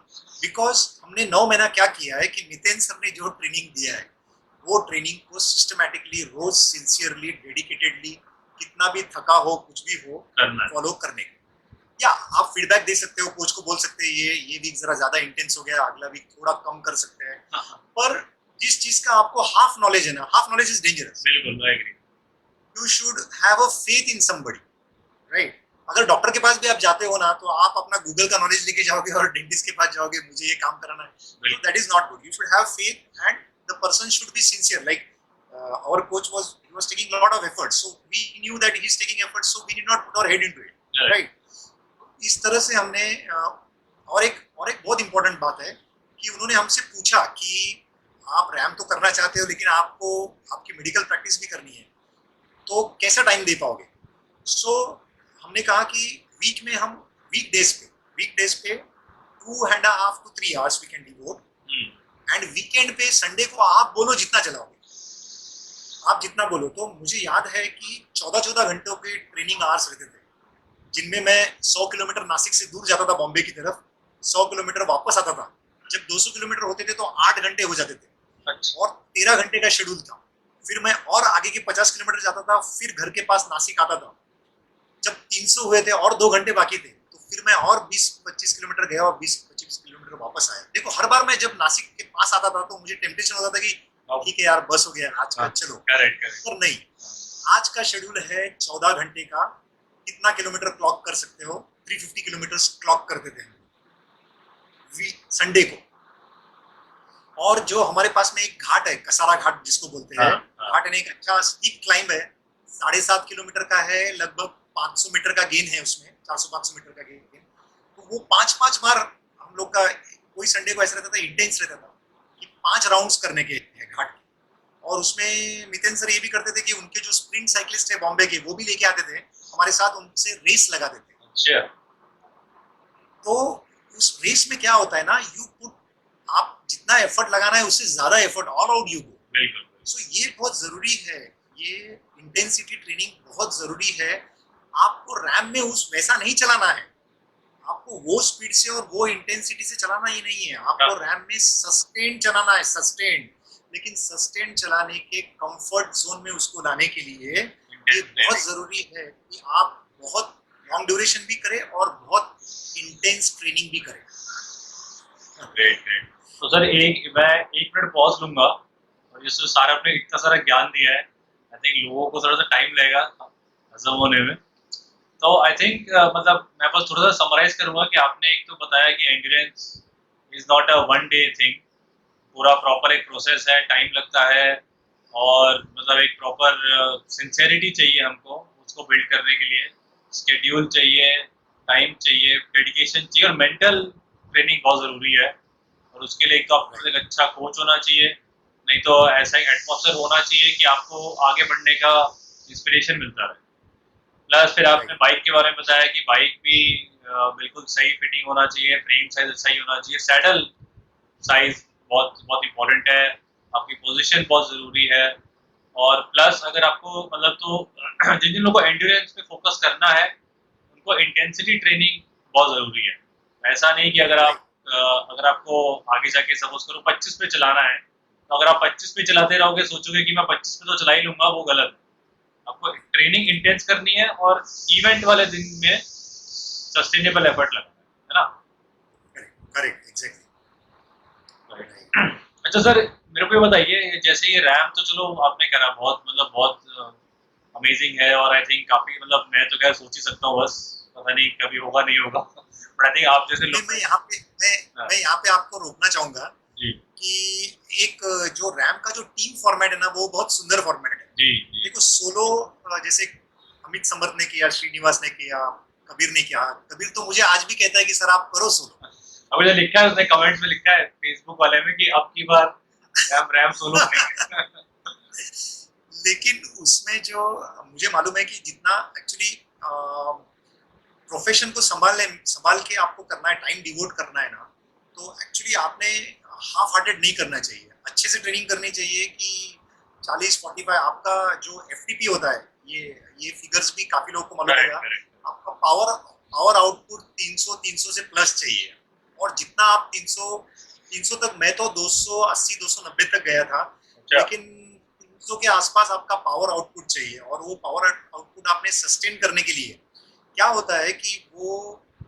बिकॉज हमने 9 महीना क्या किया है कि नितेन सर ने जो ट्रेनिंग दिया है वो ट्रेनिंग को सिस्टमैटिकली, रोज सिंसियरली, डेडिकेटेडली, कितना भी थका हो कुछ भी हो, करना है। फॉलो करने का। या आप फीडबैक दे सकते हो, कोच को बोल सकते हैं ये वीक जरा ज्यादा इंटेंस हो गया, अगला वीक थोड़ा कम कर सकते हैं। हाँ, हाँ, पर जिस चीज का आपको हाफ नॉलेज है ना, हाफ नॉलेज इज डेंजरस। बिल्कुल, I agree. You should have a faith in somebody, right. अगर डॉक्टर के पास भी आप जाते हो ना, तो आप अपना गूगल का नॉलेज लेके जाओगे और डेंटिस्ट के पास जाओगे, मुझे ये काम कराना है, तो that is not good. You should have faith and the person should be sincere. Like our coach was taking a lot of effort, so we knew that he's taking effort, so we did not put our head into it, Correct. right। इस तरह से हमने और एक बहुत इंपॉर्टेंट बात है कि उन्होंने हमसे पूछा कि आप रैम तो करना चाहते हो, लेकिन आपको आपकी मेडिकल प्रैक्टिस भी करनी है, तो कैसा टाइम दे पाओगे। सो हमने कहा कि वीक में हम वीक डेज पे 2.5 to 3 hours we can devote, and weekend पे संडे को आप बोलो जितना चलाओगे, आप जितना बोलो। तो मुझे याद है कि 14-14 घंटों के ट्रेनिंग आवर्स रहते थे, जिनमें मैं 100 किलोमीटर नासिक से दूर जाता था बॉम्बे की तरफ, 100 किलोमीटर वापस आता था। जब 200 किलोमीटर होते थे तो 8 घंटे हो जाते थे, अच्छा, और 13 घंटे का शेड्यूल था। फिर मैं और आगे के 50 किलोमीटर जाता था, फिर घर के पास नासिक आता था। जब 300 हुए थे और 2 घंटे बाकी थे, तो फिर मैं और 20-25 किलोमीटर गया और 20-25 किलोमीटर वापस आया। देखो, हर बार मैं जब नासिक के पास आता था तो मुझे टेम्पटेशन होता था कि ठीक है यार, बस हो गया आज का, चलो। करेक्ट, पर नहीं, आज का शेड्यूल है 14 घंटे का। कितना किलोमीटर क्लॉक कर सकते हो? 350 किलोमीटर क्लॉक करते थे संडे को। और जो हमारे पास में एक घाट है, कसारा घाट जिसको बोलते हैं, घाट है, एक अच्छा स्टीप क्लाइंब है, 7.5 किलोमीटर का है, लगभग 500 मीटर का गेन है उसमें, 400-500 मीटर का गेन। तो वो 5-5 बार हम लोग का कोई संडे को ऐसा रहता था, इंटेंस रहता था कि 5 राउंड्स करने के हैं घाट के। और उसमें मितेन सर ये भी करते थे कि उनके जो स्प्रिंट साइकिलिस्ट है बॉम्बे के, वो भी लेके आते थे हमारे साथ, उनसे रेस लगाते थे। अच्छा। तो उस रेस में क्या होता है ना, यू पुट, आप जितना एफर्ट लगाना है उससे ज्यादा effort all out you go. बिल्कुल। सो ये बहुत जरूरी है, ये इंटेंसिटी ट्रेनिंग बहुत जरूरी है। आपको रैम में उस वैसा नहीं चलाना है, आपको वो स्पीड से और वो इंटेंसिटी से चलाना ही नहीं है, आपको रैम में सस्टेन चलाना है, सस्टेन। लेकिन सस्टेन चलाने के कंफर्ट जोन में उसको लाने के लिए ये बहुत जरूरी है कि आप बहुत लॉन्ग ड्यूरेशन भी करें और बहुत इंटेंस ट्रेनिंग भी करें। Great great. तो सर मैं 1 मिनट पॉज लूंगा, और जैसे सारा आपने इतना सारा ज्ञान दिया है, आई थिंक लोगों को थोड़ा सा टाइम लगेगा हजम होने में। तो आई थिंक मतलब मैं बस थोड़ा सा समराइज करूंगा कि आपने एक तो बताया कि endurance is not a one day thing, पूरा प्रॉपर एक प्रोसेस है, टाइम लगता है, और मतलब एक प्रॉपर सिंसेरिटी चाहिए हमको उसको बिल्ड करने के लिए, स्केड्यूल चाहिए, टाइम चाहिए, डेडिकेशन चाहिए, और मेंटल ट्रेनिंग बहुत ज़रूरी है। और उसके लिए एक तो आपको एक अच्छा कोच होना चाहिए, नहीं तो ऐसा एक एटमॉस्फेयर होना चाहिए कि आपको आगे बढ़ने का इंस्पिरेशन मिलता रहे। प्लस फिर आपने बाइक के बारे में बताया कि बाइक भी बिल्कुल सही फिटिंग होना चाहिए, फ्रेम साइज सही होना चाहिए, सैडल साइज बहुत बहुत इंपॉर्टेंट है, आपकी पोजीशन बहुत ज़रूरी है। और प्लस अगर आपको मतलब तो जिन जिन लोगों को एंड्योरेंस पे फोकस करना है, उनको इंटेंसिटी ट्रेनिंग बहुत ज़रूरी है। ऐसा नहीं कि अगर आपको आगे जाके सपोज करो 25 पे चलाना है, तो अगर आप 25 पे चलाते रहोगे, सोचोगे कि मैं 25 पे तो चला ही लूंगा, वो गलत है। आपको ट्रेनिंग इंटेंस करनी है और इवेंट वाले दिन में सस्टेनेबल एफर्ट लगाना है ना। Correct, exactly. अच्छा सर, मेरे को ये बताइए, जैसे ये रैम तो चलो आपने करा, बहुत मतलब बहुत अमेजिंग है, और आई थिंक काफी मतलब मैं तो क्या सोच ही सकता हूँ, बस पता नहीं कभी होगा नहीं होगा बट आई थिंक आप जैसे नहीं, लोग। हाँ, मैं यहाँ पे आपको रोकना चाहूंगा जी कि एक जो रैम का जो टीम फॉर्मेट है ना, वो बहुत सुंदर फॉर्मेट है। जी जी। देखो सोलो, जैसे अमित समर्थ ने किया, श्रीनिवास ने किया, कबीर ने किया। कबीर तो मुझे आज भी कहता है कि सर आप करो सोलो। अभी जो लिखा है उसने कमेंट्स में लिखा है फेसबुक वाले में कि अब की बार रैम रैम सोलो करेंगे लेकिन उसमें जो मुझे मालूम है कि जितना एक्चुअली प्रोफेशन को संभाल के आपको करना है, टाइम डिवोट करना है ना, तो एक्चुअली आपने हाफ हार्टेड नहीं करना चाहिए, अच्छे से ट्रेनिंग करनी चाहिए कि 40-45 आपका जो एफटीपी होता है, ये फिगर्स भी काफी लोगों को मालूम करेक्ट होगा। करेक्ट। आपका पावर पावर आउटपुट 300 से प्लस चाहिए। और जितना आप 300 तक, मैं तो 280 290 तक गया था, अच्छा। लेकिन 300 के आसपास आपका पावर आउटपुट चाहिए। और वो पावर आउटपुट आपने सस्टेन करने के लिए क्या होता है कि वो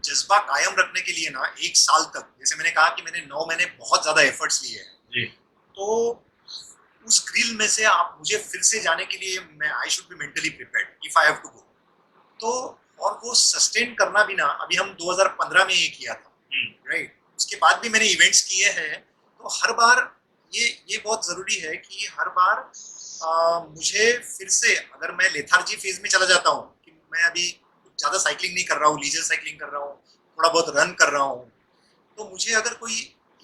जज्बा कायम रखने के लिए ना, 1 साल तक, जैसे मैंने कहा कि मैंने 9 महीने बहुत ज्यादा एफर्ट्स लिए हैं, जी तो उस ग्रिल में से आप मुझे फिर से जाने के लिए, मैं I should be mentally prepared if I have to go. तो और वो सस्टेन करना भी ना, अभी हम 2015 में ये किया था, राइट। उसके बाद भी मैंने इवेंट्स किए हैं। तो हर बार ये बहुत जरूरी है कि हर बार मुझे फिर से, अगर मैं लेथार्जी फेज में चला जाता हूँ कि मैं अभी ज्यादा साइकिलिंग नहीं कर रहा हूँ, लीजर साइकिलिंग कर रहा हूँ, थोड़ा बहुत रन कर रहा हूँ, तो मुझे अगर कोई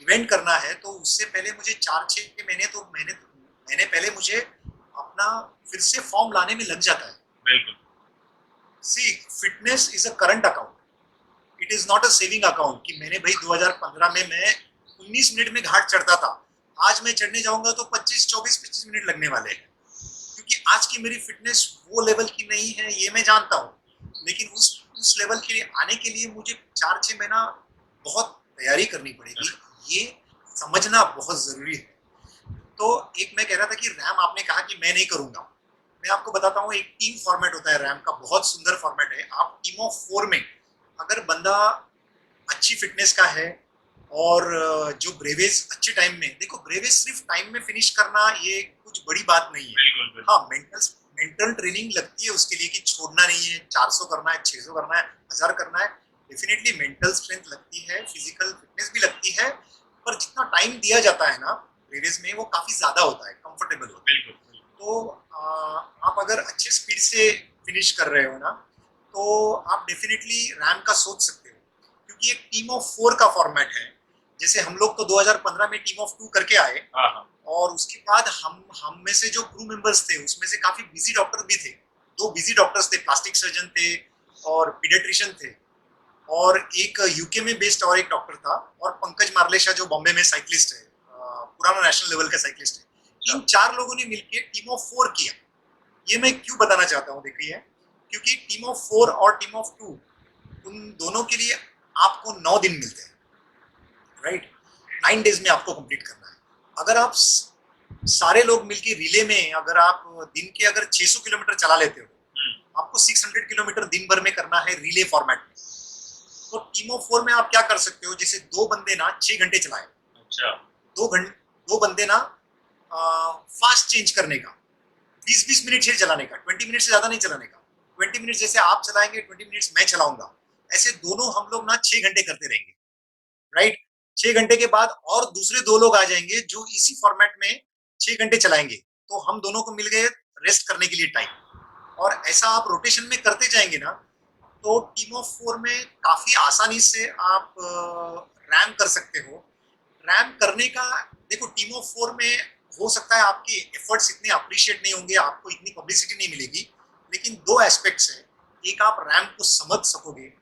इवेंट करना है तो उससे पहले मुझे 4-6 महीने तो मैंने पहले मुझे अपना फिर से फॉर्म लाने में लग जाता है। बिल्कुल। See, fitness is a current account, it is not a saving account कि मैंने भाई 2015 में मैं 19 मिनट में घाट चढ़ता था, आज मैं चढ़ने जाऊंगा तो 25 मिनट लगने वाले हैं, क्योंकि आज की मेरी फिटनेस वो लेवल की नहीं है, ये मैं जानता हूँ। लेकिन उस लेवल के लिए आने के लिए मुझे 4-6 महीना बहुत तैयारी करनी पड़ेगी, ये समझना बहुत जरूरी है। तो एक मैं कह रहा था कि रैम आपने कहा कि मैं नहीं करूंगा, मैं आपको बताता हूँ, एक टीम फॉर्मेट होता है रैम का, बहुत सुंदर फॉर्मेट है। आप टीम ऑफ 4 में, अगर बंदा अच्छी फिटनेस का है और जो ब्रेवेज अच्छे टाइम में, देखो ब्रेवेज सिर्फ टाइम में फिनिश करना ये कुछ बड़ी बात नहीं है। बिल्कुल बिल्कुल। हाँ, मेंटल ट्रेनिंग लगती है उसके लिए कि छोड़ना नहीं है, 400 करना है, 600 करना है, 1000 करना है, डेफिनेटली मेंटल स्ट्रेंथ लगती है, फिजिकल फिटनेस भी लगती है। पर जितना टाइम दिया जाता है ना रेस में, वो काफी ज्यादा होता है, कंफर्टेबल होता है। बिल्कुल। तो आप अगर अच्छे स्पीड से फिनिश कर रहे हो ना, तो आप डेफिनेटली रैम का सोच सकते हो, क्योंकि एक टीम ऑफ 4 का फॉर्मेट है। जैसे हम लोग तो 2015 में टीम ऑफ 2 करके आए, हाँ हाँ और उसके बाद हम में से जो क्रू मेंबर्स थे उसमें से काफी बिजी डॉक्टर भी थे। 2 बिजी डॉक्टर्स थे, प्लास्टिक सर्जन थे और पीडियाट्रिशियन थे, और एक यूके में बेस्ड और एक डॉक्टर था, और पंकज मार्लेशा जो बॉम्बे में साइकिलिस्ट है, पुराना नेशनल लेवल का साइकिलिस्ट है। इन 4 लोगों ने मिलकर टीम ऑफ 4 किया। ये मैं क्यों बताना चाहता हूँ, देखिए, क्योंकि टीम ऑफ 4 और टीम ऑफ 2, उन दोनों के लिए आपको 9 दिन मिलते हैं, राइट। 9 डेज में आपको कंप्लीट करना है। अगर आप सारे लोग मिलकर रिले में, अगर आप दिन के अगर 600 किलोमीटर चला लेते हो, आपको 600 किलोमीटर दिन भर में करना है रिले फॉर्मेट में। तो टीम ऑफ 4 में आप क्या कर सकते हो, जैसे 2 बंदे ना 6 घंटे चलाए, अच्छा 2 बंदे ना फास्ट चेंज करने का, 20-20 मिनट से चलाने का, 20 मिनट से ज्यादा नहीं चलाने का। 20 मिनट जैसे आप चलाएंगे, 20 मिनट्स मैं चलाऊंगा, ऐसे दोनों हम लोग ना 6 घंटे करते रहेंगे, राइट। 6 घंटे के बाद और दूसरे 2 लोग आ जाएंगे जो इसी फॉर्मेट में 6 घंटे चलाएंगे, तो हम दोनों को मिल गए रेस्ट करने के लिए टाइम। और ऐसा आप रोटेशन में करते जाएंगे ना, तो टीम ऑफ 4 में काफी आसानी से आप रैम कर सकते हो। रैम करने का, देखो, टीम ऑफ 4 में हो सकता है आपके एफर्ट्स इतने अप्रिशिएट नहीं होंगे, आपको इतनी पब्लिसिटी नहीं मिलेगी, लेकिन 2 एस्पेक्ट्स हैं। एक, आप रैम को समझ सकोगे,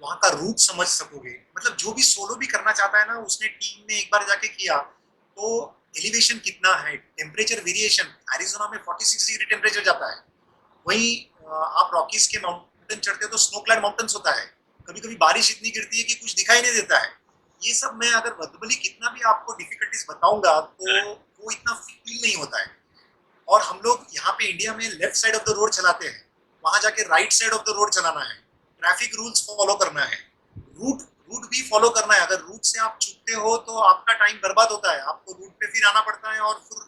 वहाँ का रूट समझ सकोगे। मतलब जो भी सोलो भी करना चाहता है ना, उसने टीम में एक बार जाके किया, तो एलिवेशन कितना है, टेम्परेचर वेरिएशन, एरिजोना में 46 डिग्री टेम्परेचर जाता है। वहीं आप रॉकीज के माउंटेन चढ़ते हो तो स्नो क्लाइड माउंटेन्स होता है, कभी कभी बारिश इतनी गिरती है कि कुछ दिखाई नहीं देता है। ये सब मैं अगर वर्बली कितना भी आपको डिफिकल्टीज बताऊंगा, तो वो इतना फील नहीं होता है। और हम लोग यहाँ पे इंडिया में left side of the road चलाते हैं, वहां जाके right side of the road चलाना है, ट्रैफिक रूल्स फॉलो करना है, रूट रूट भी फॉलो करना है। अगर रूट से आप चूकते हो तो आपका टाइम बर्बाद होता है, आपको रूट पे फिर आना पड़ता है, और फिर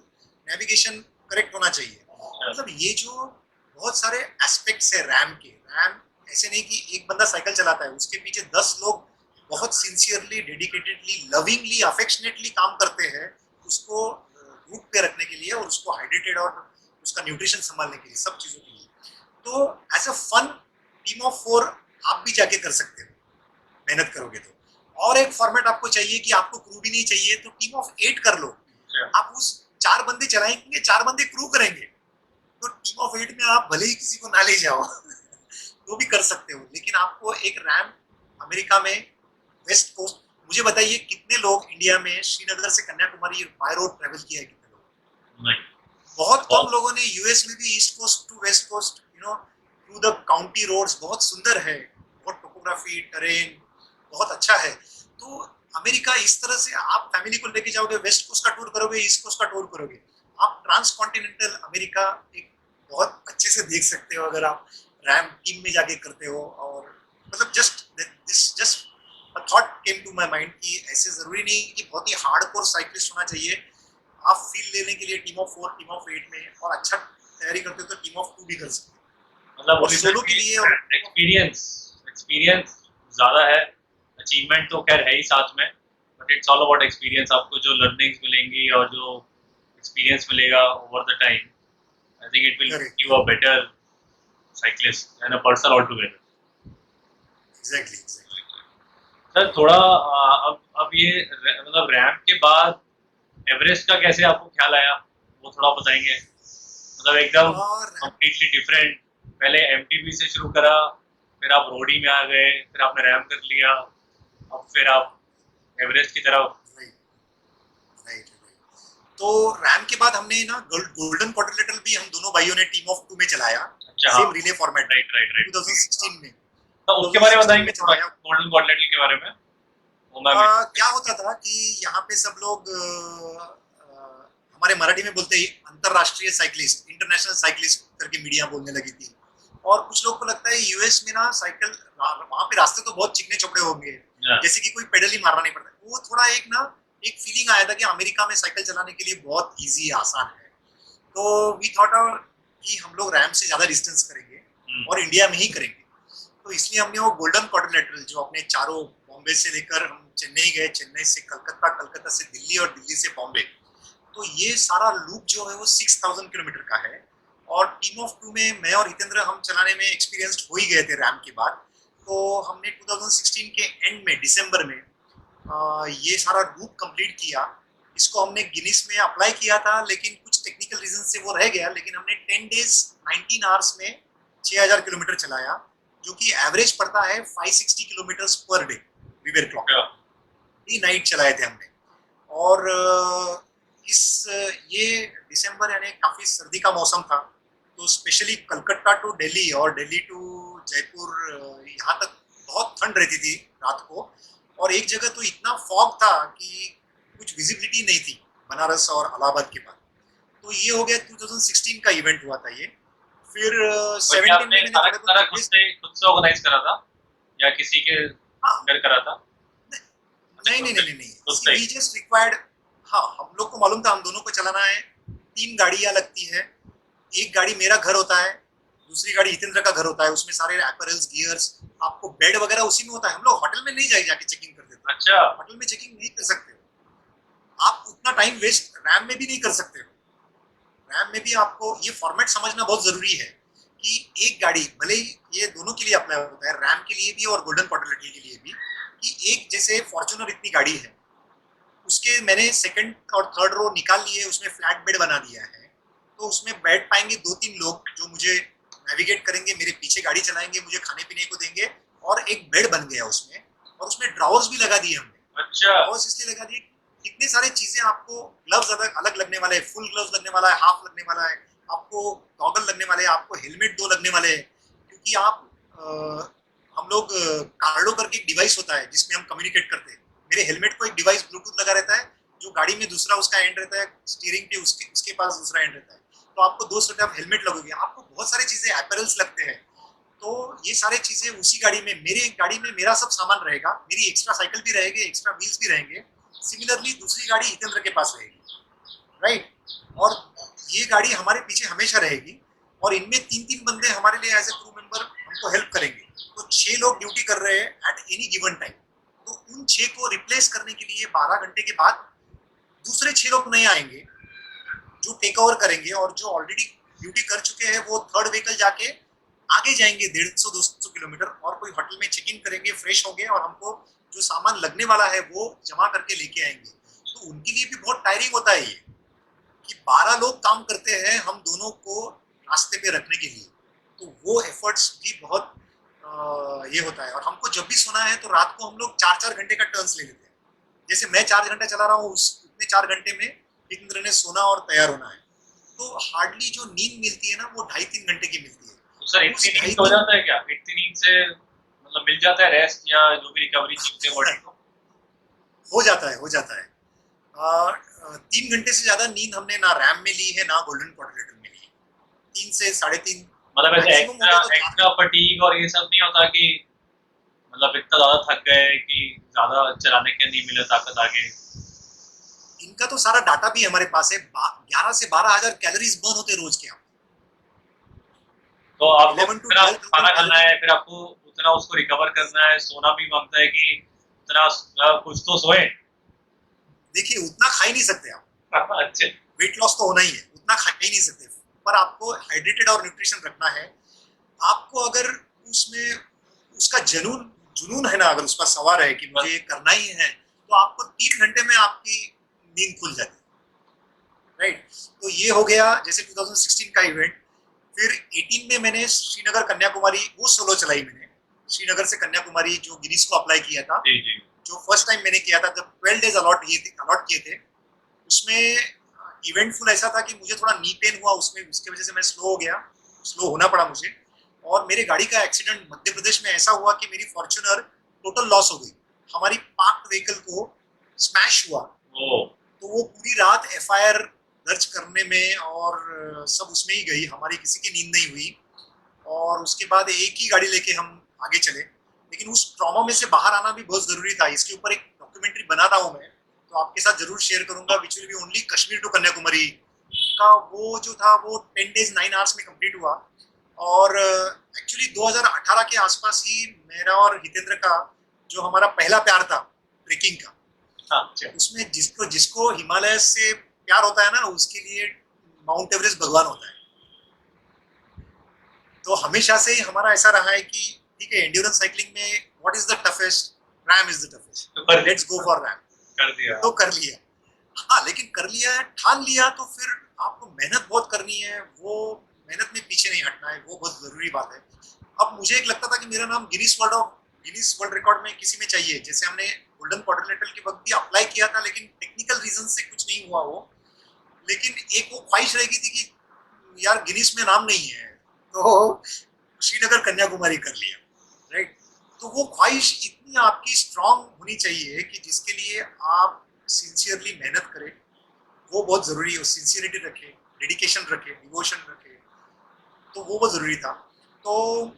नेविगेशन करेक्ट होना चाहिए। मतलब ये जो बहुत सारे एस्पेक्ट्स है रैम के, रैम ऐसे नहीं कि एक बंदा साइकिल चलाता है, उसके पीछे 10 लोग बहुत सिंसियरली, डेडिकेटेडली, लविंगली, अफेक्शनेटली काम करते हैं उसको रूट पे रखने के लिए, और उसको हाइड्रेटेड और उसका न्यूट्रिशन संभालने के लिए, सब चीजों के लिए। तो as a fun, team of 4 आप भी जाके कर सकते हो, मेहनत करोगे तो। और एक फॉर्मेट आपको चाहिए कि आपको क्रू भी नहीं चाहिए, तो टीम ऑफ 8 कर लो। आप उस 4 बंदे चलाएंगे, 4 बंदे क्रू करेंगे, तो टीम ऑफ 8 में आप भले ही किसी को ना ले जाओ तो भी कर सकते हो। लेकिन आपको एक रैम अमेरिका में वेस्ट कोस्ट, मुझे बताइए कितने लोग इंडिया में श्रीनगर से कन्याकुमारी बाय रोड ट्रेवल किया है, कितने लोग? नहीं बहुत कम लोगों ने। यूएस में भी east coast to west coast, through the county roads बहुत सुंदर है, बहुत टोपोग्राफी, टेरेन बहुत अच्छा है। तो अमेरिका इस तरह से आप फैमिली को लेके जाओगे, वेस्ट कोस्ट का टूर करोगे, ईस्ट कोस्ट का टूर करोगे, आप ट्रांस कॉन्टिनेंटल अमेरिका एक बहुत अच्छे से देख सकते हो अगर आप रैम टीम में जाके करते हो। और मतलब just a thought came to my mind कि ऐसे जरूरी नहीं कि बहुत ही हार्डकोर साइक्लिस्ट होना चाहिए। आप फील लेने के लिए टीम ऑफ 4, टीम ऑफ 8 में, और अच्छा तैयारी करते हो तो टीम ऑफ 2 भी कर सकते हो। मतलब और सोलो के लिए और एक्सपीरियंस एक्सपीरियंस ज़्यादा है, अचीवमेंट तो खैर है ही साथ में, but it's all about experience. आपको जो लर्निंग्स मिलेंगी और जो एक्सपीरियंस मिलेगा over the time, I think it will Correct. Give a better cyclist and a person all together. Exactly. Sir थोड़ा अब ये मतलब रैम के बाद एवरेस्ट का कैसे आपको ख्याल आया, वो थोड़ा बताएंगे? मतलब एकदम और कंप्लीटली डिफरेंट, पहले एमटीबी से शुरू करा, फिर आप रोडी में आ गए, फिर आपने रैम कर लिया, अब फिर आप एवरेस्ट की तरफ। Right right. तो रैम के बाद हमने ना गोल्डन क्वाड्रिलेटरल भी हम दोनों भाइयों ने टीम ऑफ 2 में चलाया, अच्छा सेम हाँ, relay format, right right right. 2016 में। तो उसके बारे में 2016 बताएंगे में थोड़ा, चलाया। गोल्डन क्वाड्रिलेटरल के बारे में। वो मैं क्या होता था कि यहाँ पे सब लोग हमारे मराठी में बोलते ही अंतरराष्ट्रीय साइकिलिस्ट, इंटरनेशनल साइकिलिस्ट करके मीडिया बोलने लगी थी। और कुछ लोग को लगता है यूएस में ना साइकिल, वहां पे रास्ते तो बहुत चिकने चौड़े होंगे, जैसे कि कोई पेडल ही मारना नहीं पड़ता। वो थोड़ा एक फीलिंग आया था कि अमेरिका में साइकिल चलाने के लिए बहुत इजी है, आसान है। तो वी थॉट कि हम लोग रैम से ज्यादा डिस्टेंस करेंगे और इंडिया में ही करेंगे। तो इसलिए हमने वो गोल्डन क्वाड्रिलेटरल जो अपने चारों, बॉम्बे से लेकर हम चेन्नई गए, चेन्नई से कलकत्ता, कलकत्ता से दिल्ली और दिल्ली से बॉम्बे, तो ये सारा लूप जो है वो 6000 किलोमीटर का है। और टीम ऑफ 2 में मैं और हितेंद्र हम चलाने में एक्सपीरियंस्ड हो ही गए थे रैम के बाद। तो हमने 2016 के एंड में दिसंबर में ये सारा लूप कंप्लीट किया। इसको हमने गिनीज में अप्लाई किया था, लेकिन कुछ टेक्निकल रीजन से वो रह गया। लेकिन हमने 10 डेज 19 आवर्स में 6000 किलोमीटर चलाया, जो कि एवरेज पड़ता है 560 किलोमीटर पर day we were clock. Night चलाए थे हमने। और इस ये दिसंबर यानी काफी सर्दी का मौसम था, तो स्पेशली कलकत्ता टू दिल्ली और दिल्ली टू जयपुर यहाँ तक बहुत ठंड रहती थी रात को। और एक जगह तो इतना फॉग था कि कुछ विजिबिलिटी नहीं थी, बनारस और इलाहाबाद के बाद। तो ये हो गया 2016 का इवेंट हुआ था ये। फिर और 17 क्या में आपने मैंने सारा थोड़े सारा बहुत खुद से ऑर्गेनाइज करा था या किसी के हाँ, घर करा था? नहीं नहीं नहीं नहीं, खुद से ही? We just required. हाँ, हम लोग को मालूम था हम दोनों को चलाना है। 3 गाड़ियां लगती है। एक गाड़ी मेरा घर होता है, दूसरी गाड़ी हितेंद्र का घर होता है। उसमें सारे अपैरल्स, गियर्स, आपको बेड वगैरह उसी में होता है। हम लोग होटल में नहीं जाके चेकिंग कर देते। अच्छा। होटल में चेकिंग नहीं कर सकते हो आप, उतना टाइम वेस्ट रैम में भी नहीं कर सकते हो। रैम में भी आपको ये फॉर्मेट समझना बहुत जरूरी है कि एक गाड़ी, भले ही ये दोनों के लिए अप्लाई होता है, रैम के लिए भी और गोल्डन क्वाड्रिलेटरल के लिए भी, कि एक जैसे फॉर्च्यूनर इतनी गाड़ी है, उसके मैंने सेकंड और थर्ड रो निकाल लिए, उसमें फ्लैट बेड बना दिया है। तो उसमें बैठ पाएंगे 2-3 लोग जो मुझे नेविगेट करेंगे, मेरे पीछे गाड़ी चलाएंगे, मुझे खाने पीने को देंगे। और एक बेड बन गया उसमें, और उसमें ड्रावर्स भी लगा दिए हमने। अच्छा। ड्रावर्स इसलिए लगा दिए, कितने सारे चीजें आपको, ग्लव्स अलग अलग लगने वाले हैं, फुल ग्लव्स लगने वाला है, हाफ लगने वाला है, आपको गॉगल लगने वाले हैं, आपको हेलमेट 2 लगने वाले हैं। क्योंकि आप हम लोग कार्डो करके एक डिवाइस होता है जिसमें हम कम्युनिकेट करते हैं। मेरे हेलमेट को एक डिवाइस ब्लूटूथ लगा रहता है, जो गाड़ी में दूसरा उसका एंड रहता है, स्टीयरिंग पे उसके पास दूसरा एंड रहता है। तो आपको 2 सेट ऑफ हेलमेट लगोगे, आपको बहुत सारी चीजें अपैरल्स लगते हैं। तो ये सारी चीजें उसी गाड़ी में, मेरे गाड़ी में मेरा सब सामान रहेगा, मेरी एक्स्ट्रा साइकिल भी रहेगी, एक्स्ट्रा व्हील्स भी रहेंगे। सिमिलरली दूसरी गाड़ी हितेंद्र के पास रहेगी, राइट। और ये गाड़ी हमारे पीछे हमेशा रहेगी, और इनमें 3-3 बंदे हमारे लिए एज ए क्रू मेंबर हमको हेल्प करेंगे। तो 6 लोग ड्यूटी कर रहे हैं एट एनी गिवन टाइम। तो उन 6 को रिप्लेस करने के लिए 12 घंटे के बाद दूसरे 6 लोग नए आएंगे जो टेक ओवर करेंगे, और जो ऑलरेडी ड्यूटी कर चुके हैं वो थर्ड व्हीकल जाके आगे जाएंगे 150-200 किलोमीटर, और कोई होटल में चेक इन करेंगे, फ्रेश होंगे, और हमको जो सामान लगने वाला है वो जमा करके लेके आएंगे। तो उनके लिए भी बहुत टायरिंग होता है ये, कि 12 लोग काम करते हैं हम दोनों को रास्ते पे रखने के लिए। तो वो एफर्ट्स भी बहुत ये होता है। और हमको जब भी सोना है तो रात को हम लोग 4-4 घंटे का टर्न्स ले लेते हैं। जैसे मैं 4 घंटे चला रहा हूँ, उतने 4 घंटे में हितेंद्र ने सोना और तैयार होना है। तो हार्डली जो नींद मिलती है ना, वो 2.5-3 घंटे की मिलती है। तो सर इतनी नींद हो जाता है क्या? इतनी नींद से मतलब मिल जाता है रेस्ट या जो भी रिकवरी चाहिए बॉडी को? हो जाता है, हो जाता है। 3 घंटे से ज्यादा नींद हमने ना रैम में ली है, ना गोल्डन क्वाड्रिलेटरल में ली है। 3 से 3.5 मतलब ऐसे मैक्सिमम हो गया तो एक्स्ट्रा फटीग और ये सब नहीं होता कि मतलब इतना ज्यादा थक गए कि ज्यादा चलाने के नहीं मिले ताकत आगे? इनका तो सारा डाटा भी हमारे पास है। 11 से 12,000 कैलोरीज बर्न होते रोज के। तो आपको 11 to उतना 12,000 खाना खाना है, कैलोरी। फिर आपको उतना उसको रिकवर करना है, सोना भी मांगता है कि उतना कुछ तो सोए। देखिए, उतना खा ही नहीं सकते आप। अच्छे। वेट लॉस तो होना ही है, उतना खा ही नहीं सकते। पर आपको हाइड्रेटेड और न्यूट्रिशन रखना है। आपको अगर उसमें उसका जुनून जुनून है ना, अगर उसका सवार है कि मुझे ये करना ही है, तो आपको 3 घंटे में आपकी नींद खुल जाती है, राइट। तो ये हो गया जैसे 2016 का इवेंट। फिर 18 में मैंने श्रीनगर कन्याकुमारी वो सोलो चलाई मैंने। श्रीनगर से कन्याकुमारी जो गिनीज को अप्लाई किया था, जी जी। जो फर्स्ट टाइम मैंने किया था, जब 12 डेज अलॉट किए थे। उसमें इवेंटफुल ऐसा था कि मुझे थोड़ा नी पेन हुआ उसमें, उसकी वजह से मैं स्लो हो गया, स्लो होना पड़ा मुझे। और मेरे गाड़ी का एक्सीडेंट मध्य प्रदेश में ऐसा हुआ कि मेरी फॉर्च्यूनर टोटल लॉस हो गई। हमारी पार्क्ड व्हीकल को स्मैश हुआ। ओ। तो वो पूरी रात एफआईआर दर्ज करने में और सब उसमें ही गई, हमारी किसी की नींद नहीं हुई। और उसके बाद एक ही गाड़ी लेके हम आगे चले। लेकिन उस ट्रॉमा में से बाहर आना भी बहुत जरूरी था। इसके ऊपर एक डॉक्यूमेंट्री बना रहा हूँ मैं, तो आपके साथ जरूर शेयर करूंगा, which will be only Kashmir to Kanyakumari का। वो जो था वो 10 डेज 9 आवर्स में कंप्लीट हुआ। और एक्चुअली 2018 के आसपास ही मेरा और हितेंद्र का जो हमारा पहला प्यार था ट्रेकिंग का, हाँ, उसमें जिसको जिसको हिमालय से प्यार होता है ना, उसके लिए माउंट एवरेस्ट भगवान होता है। तो हमेशा से ही हमारा ऐसा रहा है कि ठीक है, एंड्योरेंस साइकिलिंग में what is the toughest? RAM is the toughest, तो कर लेट्स गो फॉर रैम। कर दिया। तो कर लिया। हाँ, लेकिन कर लिया है, ठान लिया, तो फिर आपको मेहनत बहुत करनी है, वो मेहनत में पीछे नहीं हटना है, वो बहुत जरूरी बात है। अब मुझे एक लगता था कि मेरा नाम गिनीज वर्ल्ड रिकॉर्ड में किसी में चाहिए, जैसे हमने गोल्डन क्वाड्रिलेटरल के वक्त भी अप्लाई किया था, लेकिन टेक्निकल रीजन से कुछ नहीं हुआ वो। लेकिन एक वो ख्वाहिश रह गई थी कि यार गिनीज में नाम नहीं है, तो श्रीनगर कन्याकुमारी कर लिया, राइट। तो वो ख्वाहिश इतनी आपकी स्ट्रांग होनी चाहिए कि जिसके लिए आप सिंसियरली मेहनत करें, वो बहुत जरूरी है। सिंसियरिटी रखे, डेडिकेशन रखे, डिवोशन रखे, तो वो बहुत जरूरी था। तो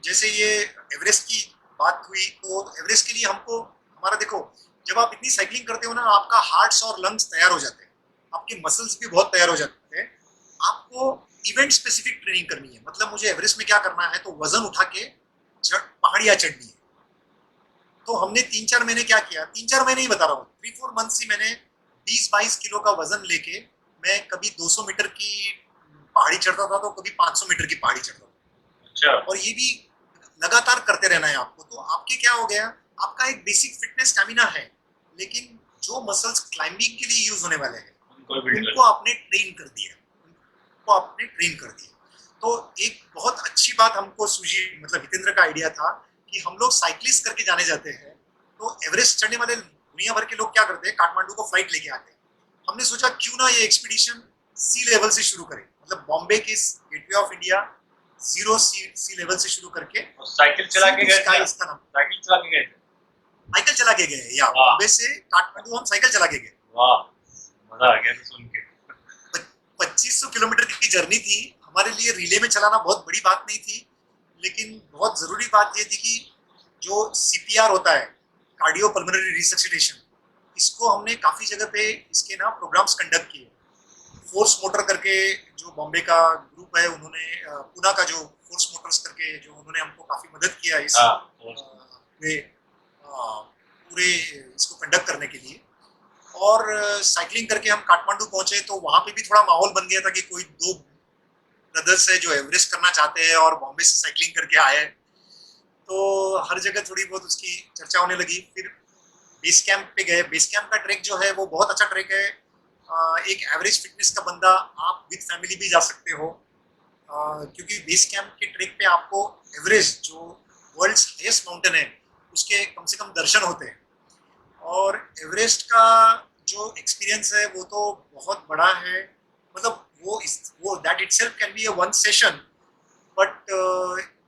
जैसे ये एवरेस्ट की बात हुई, तो एवरेस्ट के लिए हमको, हमारा देखो, जब आप इतनी साइकिलिंग करते हो ना, आपका हार्ट्स और लंग्स तैयार हो जाते हैं, आपके मसल्स भी बहुत तैयार हो जाते हैं। आपको इवेंट स्पेसिफिक ट्रेनिंग करनी है। मतलब मुझे एवरेस्ट में क्या करना है, तो वजन उठा के पहाड़ियाँ चढ़नी है। तो हमने 3-4 महीने क्या किया, 3-4 महीने ही बता रहा हूँ, 3-4 मंथ्स ही मैंने 20-22 किलो का वजन लेके मैं कभी 200 मीटर की पहाड़ी चढ़ता था, तो कभी 500 मीटर की पहाड़ी चढ़ता था। अच्छा। और ये भी लगातार करते रहना है आपको। तो आपके क्या हो गया, आपका एक बेसिक फिटनेस स्टैमिना है, लेकिन जो मसल्स क्लाइंबिंग के लिए यूज होने वाले हैं, उनको बिल्ड उनको आपने ट्रेन कर दिया, उनको आपने ट्रेन कर दिया। तो एक बहुत अच्छी बात हमको सूझी, मतलब हितेंद्र का आइडिया था कि हम लोग साइकिलिस्ट करके जाने जाते हैं, तो एवरेस्ट चढ़ने वाले दुनिया भर के लोग क्या करते हैं, काठमांडू को फ्लाइट लेके आते हैं। हमने सोचा क्यों ना ये एक्सपीडिशन सी लेवल से शुरू करें, मतलब बॉम्बे के gateway of India, zero sea level से शुरू करके और साइकिल चला के गए थे? इसका नाम, साइकिल चला के गए थे? साइकिल चला के गए, या वाह। बॉम्बे से काठमांडू हम साइकिल चला के गए। वाह, मजा आ गया तो सुन के। 2500 किलोमीटर की जर्नी थी। हमारे लिए रिले में चलाना बहुत बड़ी बात नहीं थी, लेकिन बहुत जरूरी बात यह थी कि जो सीपीआर होता है, कार्डियो पल्मोनरी रिससिटेशन, इसको हमने काफी जगह पे इसके ना प्रोग्राम्स कंडक्ट किए। फोर्स मोटर करके जो बॉम्बे का ग्रुप है, उन्होंने पुणे का जो फोर्स मोटर्स करके, जो उन्होंने हमको काफी मदद किया इस हाँ, पूरे इसको कंडक्ट करने के लिए। और साइकिलिंग करके हम काठमांडू पहुंचे, तो वहां पे भी थोड़ा माहौल बन गया था कि कोई दो ब्रदर्स है जो एवरेस्ट करना चाहते हैं और बॉम्बे से साइकिलिंग करके आए। तो हर जगह थोड़ी बहुत उसकी चर्चा होने लगी। फिर बेस कैंप पे गए। बेस कैंप का ट्रैक जो है वो बहुत अच्छा ट्रैक है। एक एवरेज फिटनेस का बंदा, आप विद फैमिली भी जा सकते हो, क्योंकि बेस कैंप के ट्रैक पे आपको एवरेस्ट, जो वर्ल्ड्स हाईएस्ट माउंटेन है, उसके कम से कम दर्शन होते हैं। और एवरेस्ट का जो एक्सपीरियंस है वो तो बहुत बड़ा है। मतलब वो that itself can be a one session, but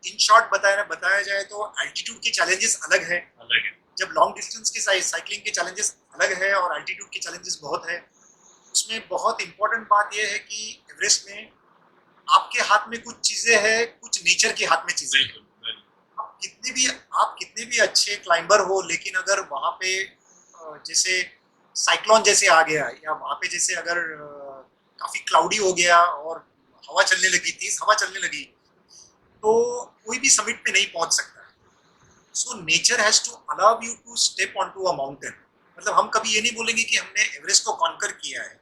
in short बताया जाए तो एल्टीट्यूड के चैलेंजेस अलग है। अलग है। जब लॉन्ग डिस्टेंस के साइकिलिंग के चैलेंजेस अलग है और एल्टीट्यूड के चैलेंजेस बहुत है। उसमें बहुत इंपॉर्टेंट बात यह है कि एवरेस्ट में आपके हाथ में कुछ चीजें हैं, कुछ नेचर के हाथ में चीजें हैं। आप कितने भी अच्छे क्लाइंबर हो, लेकिन अगर वहां पे जैसे साइक्लोन जैसे आ गया, या वहां पे जैसे अगर काफी क्लाउडी हो गया और हवा चलने लगी, तेज हवा चलने लगी, तो कोई भी समिट पे नहीं पहुंच सकता है। So nature has to allow you to step on to a mountain. मतलब हम कभी ये नहीं बोलेंगे कि हमने एवरेस्ट को कॉन्कर किया है।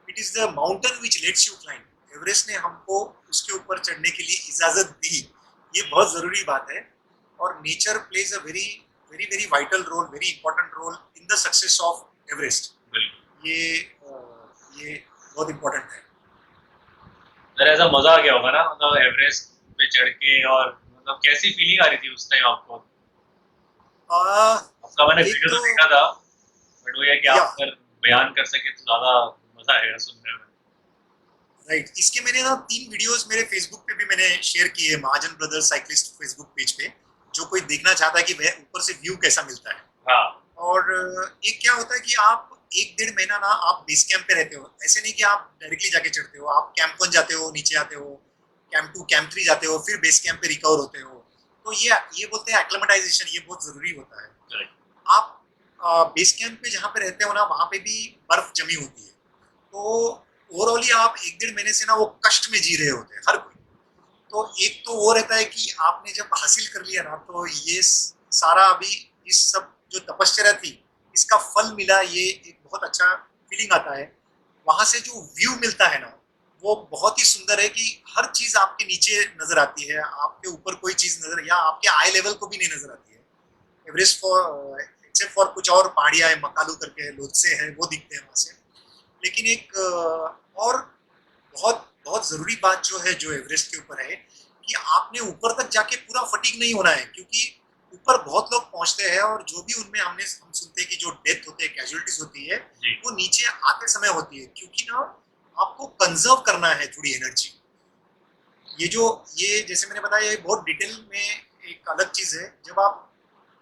It is the mountain which let's you climb. Everest ने हमको उसके ऊपर चढ़ने के लिए इजाजत दी। ये बहुत जरूरी बात है। और nature plays a very very very vital role, very important role in the success of Everest. ये बहुत इंपॉर्टेंट है। सर ऐसा मजा आ गया होगा ना, मतलब एवरेस्ट पे चढ़ के, और मतलब कैसी फीलिंग आ रही थी उस टाइम आपको? आपका मैंने एक वीडियो तो तो देखा था, बट वो ये कि या आप अगर बयान कर सके तो ज्यादा मजा आएगा सुनने में। राइट, इसके मैंने ना 3 वीडियोस मेरे फेसबुक पे भी मैंने शेयर किए, महाजन ब्रदर्स साइकिलिस्ट फेसबुक पेज पे। जो कोई देखना चाहता है कि वह ऊपर से व्यू कैसा मिलता है। हाँ। और एक क्या होता है कि आप 1-1.5 महीना ना आप बेस कैंप पे रहते हो। ऐसे नहीं कि आप डायरेक्टली जाके चढ़ते हो, आप कैंप 1 जाते हो, नीचे आते हो, कैंप 2 कैंप 3 जाते हो, फिर बेस कैंप पे रिकवर होते हो। तो ये बोलते हैं एक्लेमेटाइजेशन, ये बहुत जरूरी होता है। आप बेस कैंप पे जहाँ पे रहते हो ना, वहाँ पे भी बर्फ जमी होती है। तो ओवरऑली आप 1-1.5 महीने से ना वो कष्ट में जी रहे होते हैं हर कोई। तो एक तो वो रहता है कि आपने जब हासिल कर लिया ना, तो ये सारा अभी इस सब जो तपश्चर्या थी, इसका फल मिला, ये एक बहुत अच्छा फीलिंग आता है। वहां से जो व्यू मिलता है ना, वो बहुत ही सुंदर है कि हर चीज आपके नीचे नजर आती है, आपके ऊपर कोई चीज नजर या आपके आई लेवल को भी नहीं नजर आती है। एवरेस्ट फॉर एक्सेप्ट फॉर कुछ और पहाड़ियां है, मकालू करके लोत्से है, वो दिखते हैं वहां से। लेकिन एक और बहुत बहुत जरूरी बात जो है, जो एवरेस्ट के ऊपर है, कि आपने ऊपर तक जाके पूरा फटीग नहीं होना है, क्योंकि ऊपर बहुत लोग पहुंचते हैं और जो भी उनमें हम सुनते हैं कि जो डेथ होते हैं, कैजुअलिटीज होती है, जी वो नीचे आते समय होती है, क्योंकि ना आपको कंजर्व करना है थोड़ी एनर्जी। ये जैसे मैंने बताया, ये बहुत डिटेल में एक अलग चीज है। जब आप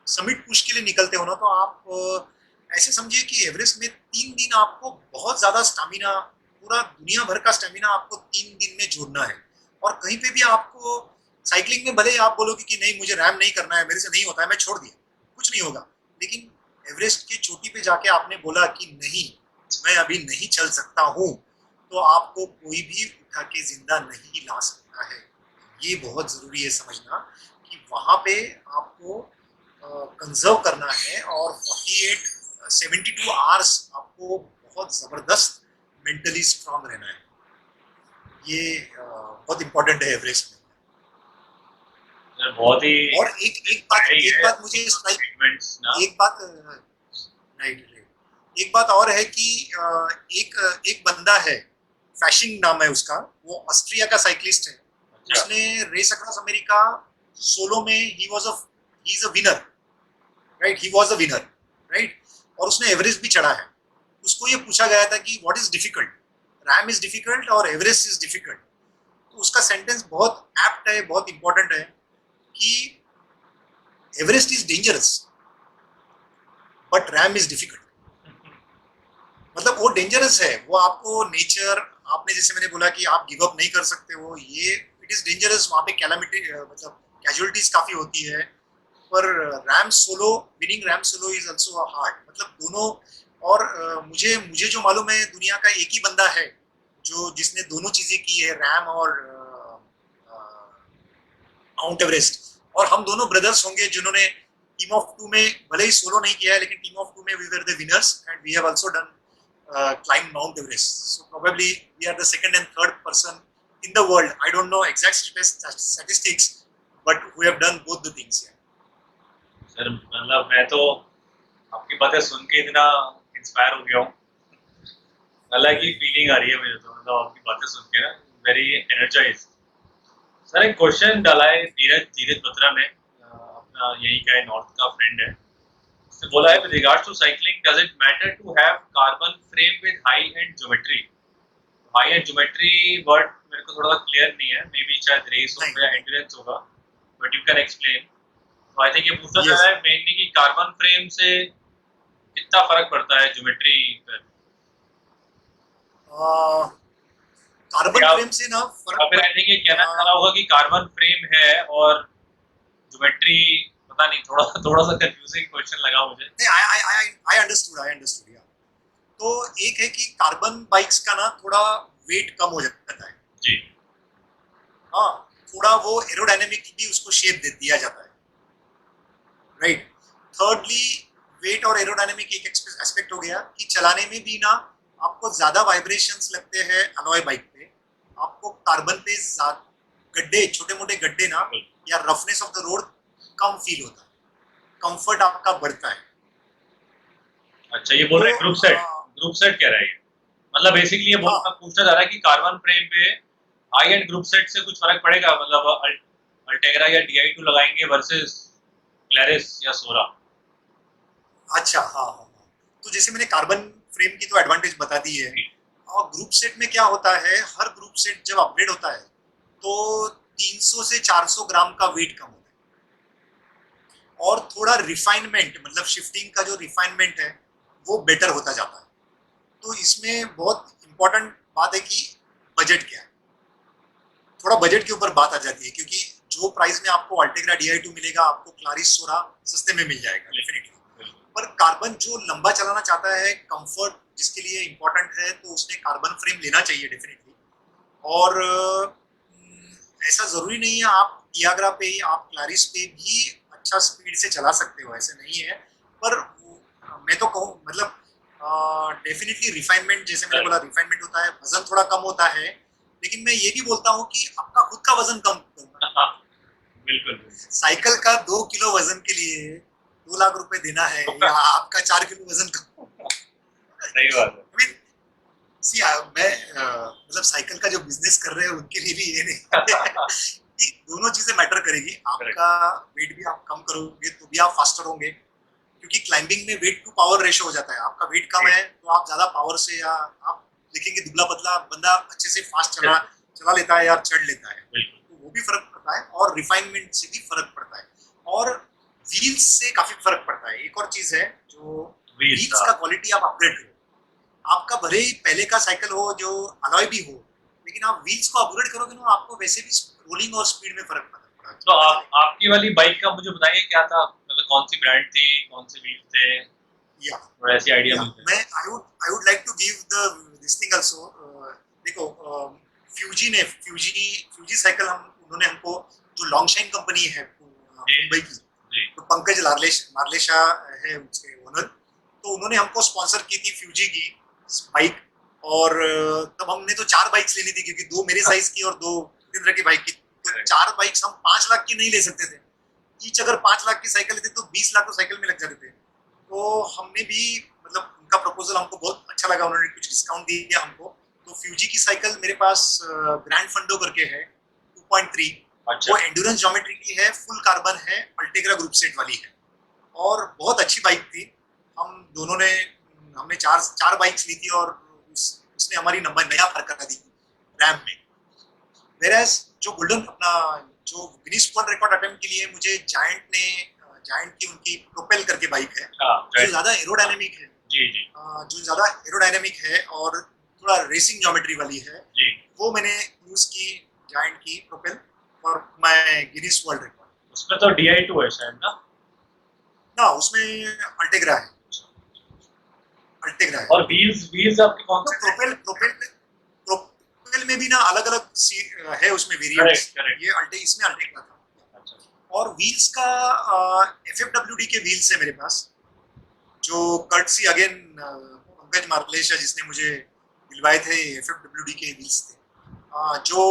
समिट पुश के लिए निकलते हो ना, तो आप ऐसे समझिए कि एवरेस्ट में 3 दिन आपको बहुत ज्यादा स्टामिना, पूरा दुनिया भर का स्टेमिना आपको 3 दिन में जोड़ना है। और कहीं पे भी आपको साइकिलिंग में भले ही आप बोलोगे कि नहीं मुझे रैम नहीं करना है, मेरे से नहीं होता है, मैं छोड़ दिया, कुछ नहीं होगा। लेकिन एवरेस्ट की चोटी पे जाके आपने बोला कि नहीं, मैं अभी नहीं चल सकता हूँ, तो आपको कोई भी उठा के जिंदा नहीं ला सकता है। ये बहुत जरूरी है समझना कि वहां पे आपको कंजर्व करना है, और 72 आवर्स आपको बहुत जबरदस्त मेंटली स्ट्रांग रहना है। ये बहुत इंपॉर्टेंट है एवरेस्ट में। सर, बहुत ही और inspiring एक है बात मुझे स्ट्राइक, स्टेटमेंट्स ना। एक बात राइट राइट, एक बात और है कि एक एक बंदा है, फैशिंग नाम है उसका, वो ऑस्ट्रिया का साइकिलिस्ट है। अच्छा उसने रेस अक्रॉस अमेरिका सोलो में he is a winner, right, he was a winner, right. और उसने एवरेस्ट भी चढ़ा है। उसको ये पूछा गया था कि what is difficult, RAM is difficult और एवरेस्ट इज डिफिकल्ट। तो उसका सेंटेंस बहुत एप्ट है, बहुत इंपॉर्टेंट है कि Everest is dangerous but RAM is difficult. मतलब वो डेंजरस है, वो आपको नेचर, आपने जैसे मैंने बोला कि आप गिव अप नहीं कर सकते हो, ये इट इज डेंजरस। वहां पे कैलामिटी मतलब कैजुअलिटीज काफी होती है। पर RAM solo, winning RAM solo is also hard, मतलब दोनों। और मुझे मुझे जो मालूम है, दुनिया का एक ही बंदा है जो जिसने दोनों चीजें की है, रैम और माउंट एवरेस्ट। और हम दोनों ब्रदर्स होंगे जिन्होंने टीम ऑफ टू में, भले ही सोलो नहीं किया है, लेकिन टीम ऑफ टू में we were the winners and we have also done climb Mount Everest. So probably we are the second and third person in the world. I don't know exact statistics, but we have done both the things. Yeah. Sir, मतलब मैं तो आपकी बातें सुन के इतना इंस्पायर हो गया हूँ। अलग ही फीलिंग आ रही है मुझे तो, मतलब आपकी बातें सुन के ना, वेरी एनर्जाइज। सर, एक क्वेश्चन डाला है धीरज धीरज बत्रा ने, अपना यही का है, नॉर्थ का फ्रेंड है। उसने बोला है, with regards to cycling, does it matter to have carbon frame with high end geometry? High and geometry word मेरे को थोड़ा क्लियर नहीं है, मे बी शायद रेस होगा या एंड्योरेंस होगा, बट यू कैन एक्सप्लेन। तो आई थिंक ये पूछना चाह Yes. रहा है मेनली कि कार्बन फ्रेम से कितना फर्क पड़ता है ज्योमेट्री पर, कार्बन या फ्रेम से ना या फर्क फिर आई थिंक ये कहना चाह रहा होगा कि कार्बन फ्रेम है और ज्योमेट्री, पता नहीं, थोड़ा थोड़ा सा कंफ्यूजिंग क्वेश्चन लगा मुझे। I understood, I understood. तो एक है कि कार्बन बाइक्स का ना थोड़ा वेट कम हो जाता है। जी हाँ, थोड़ा वो एरोडायनेमिक भी उसको शेप दे दिया जाता है, राइट। थर्डली, वेट और एरोडायनेमिक एक एस्पेक्ट हो गया कि चलाने में भी ना आपको ज्यादा वाइब्रेशंस लगते हैं अलॉय बाइक पे। आपको कार्बन पे गड्ढे, छोटे मोटे गड्ढे ना, या roughness of the road come feel होता है, कंफर्ट आपका बढ़ता है। अच्छा, ये बोल रहे हैं तो ग्रुप सेट कह रहा है ये, मतलब बेसिकली ये हाँ, पूछना चाह रहा है कि कार्बन फ्रेम पे हाई एंड ग्रुप सेट से कुछ फर्क पड़ेगा, मतलब अल्टेग्रा या DI2 लगाएंगे वर्सेस क्लैरिस या सोरा। अच्छा, हाँ हाँ हाँ। तो जैसे मैंने कार्बन फ्रेम की तो एडवांटेज बता दी है। और ग्रुप सेट में क्या होता है, हर ग्रुप सेट जब अपग्रेड होता है तो 300 से 400 ग्राम का वेट कम होता है, और थोड़ा रिफाइनमेंट, मतलब शिफ्टिंग का जो रिफाइनमेंट है वो बेटर होता जाता है। तो इसमें बहुत इंपॉर्टेंट बात है कि बजट क्या है। थोड़ा बजट के ऊपर बात आ जाती है, क्योंकि जो प्राइस में आपको अल्टेग्रा DI2 मिलेगा, आपको क्लारिस सोरा सस्ते में मिल जाएगा डेफिनेटली। पर कार्बन जो लंबा चलाना चाहता है, कंफर्ट जिसके लिए इंपॉर्टेंट है, तो उसने कार्बन फ्रेम लेना चाहिए डेफिनेटली। और ऐसा जरूरी नहीं है आप टियाग्रा पे, आप क्लारिस पे भी अच्छा स्पीड से चला सकते हो, ऐसे नहीं है। पर मैं तो कहूँ, मतलब डेफिनेटली रिफाइनमेंट, जैसे मैंने बोला, रिफाइनमेंट होता है, वजन थोड़ा कम होता है, लेकिन मैं ये भी बोलता हूँ कि आपका खुद का वजन कम करना। बिल्कुल साइकिल का 2 किलो वजन के लिए 2 लाख रुपए देना है या आपका 4 किलो वजन कम। सही बात है। I mean, सी मैं मतलब साइकिल का जो बिजनेस कर रहे हैं उनके लिए भी ये नहीं कि दोनों चीजें मैटर करेगी। आपका वेट भी आप कम करोगे तो भी आप फास्टर होंगे, क्योंकि क्लाइंबिंग में वेट टू पावर रेशो हो जाता है। आपका वेट कम है तो आप ज्यादा पावर से, या आप देखेंगे दुबला पतला बंदा अच्छे से फास्ट चला लेता है या चढ़ लेता है, तो वो भी फर्क पड़ता है। और रिफाइनमेंट से भी फर्क पड़ता है, और व्हील्स से काफी फर्क पड़ता है। एक और चीज है, जो व्हील्स का क्वालिटी आप अपग्रेड करो। आपका भले ही पहले का साइकिल हो जो अलॉय भी हो, लेकिन आप व्हील्स को अपग्रेड करोगे ना, आपको वैसे भी रोलिंग और स्पीड में फर्क पड़ेगा। तो आपकी वाली बाइक का मुझे बताइए क्या था, मतलब कौन सी ब्रांड थी, कौन से व्हील थे, या थोड़ा ऐसी आइडिया मिलता है। मैं I would like to give the this thing also. देखो, फ्यूजी साइकिल उन्होंने हमको, जो लॉन्गशाइन कंपनी है मुंबई की, तो पंकज मार्लेशा है उसके ओनर, तो उन्होंने हमको स्पॉन्सर की थी फ्यूजी की बाइक। और तब हमने तो 4 बाइक्स लेनी थी, क्योंकि 2 मेरे साइज की और 2 जितेंद्र की बाइक की। तो 4 बाइक्स हम 5 लाख की नहीं ले सकते थे। ईच अगर 5 लाख की साइकिल लेते तो 20 लाख तो साइकिल में लग जाते थे। तो हमने भी, मतलब उनका प्रपोजल हमको बहुत अच्छा लगा, उन्होंने कुछ डिस्काउंट दिया हमको। तो फ्यूजी की साइकिल मेरे पास ग्रैंड फंडो करके है 2.3। अच्छा। वो एंड्योरेंस ज्योमेट्री की है, फुल कार्बन है, अल्टेग्रा ग्रुप सेट वाली है, और बहुत अच्छी बाइक थी। हम दोनों ने, हमने चार बाइक्स ली थी, और उसने हमारी नंबर नया पार करा दी रैम में। वेरएस जो गोल्डन अपना जो गिनीज वर्ल्ड रिकॉर्ड अटेम्प्ट के लिए मुझे जायंट की उनकी प्रोपेल करके बाइक है, जो ज्यादा एरोडायनेमिक है, जो ज्यादा एरोडायनेमिक है और थोड़ा रेसिंग ज्योमेट्री वाली है, वो मैंने यूज की, जायंट की प्रोपेल, और मैं गिनीज वर्ल्ड रिकॉर्ड। उसमें तो DI2 है शायद ना? ना, उसमें अल्टेग्रा है। अल्टेग्रा है। और व्हील्स आपके कौन तो से? प्रोपेल में भी ना अलग अलग है उसमें वेरिएंट्स। ये इसमें अल्टेग्रा था। अच्छा। और व्हील्स का FFWD के व्हील्स है मेरे पास, जो कर्टसी अगेन पंकज मार्लेशा जिसने मुझे दिलवाए थे, FFWD के व्हील्स थे, जो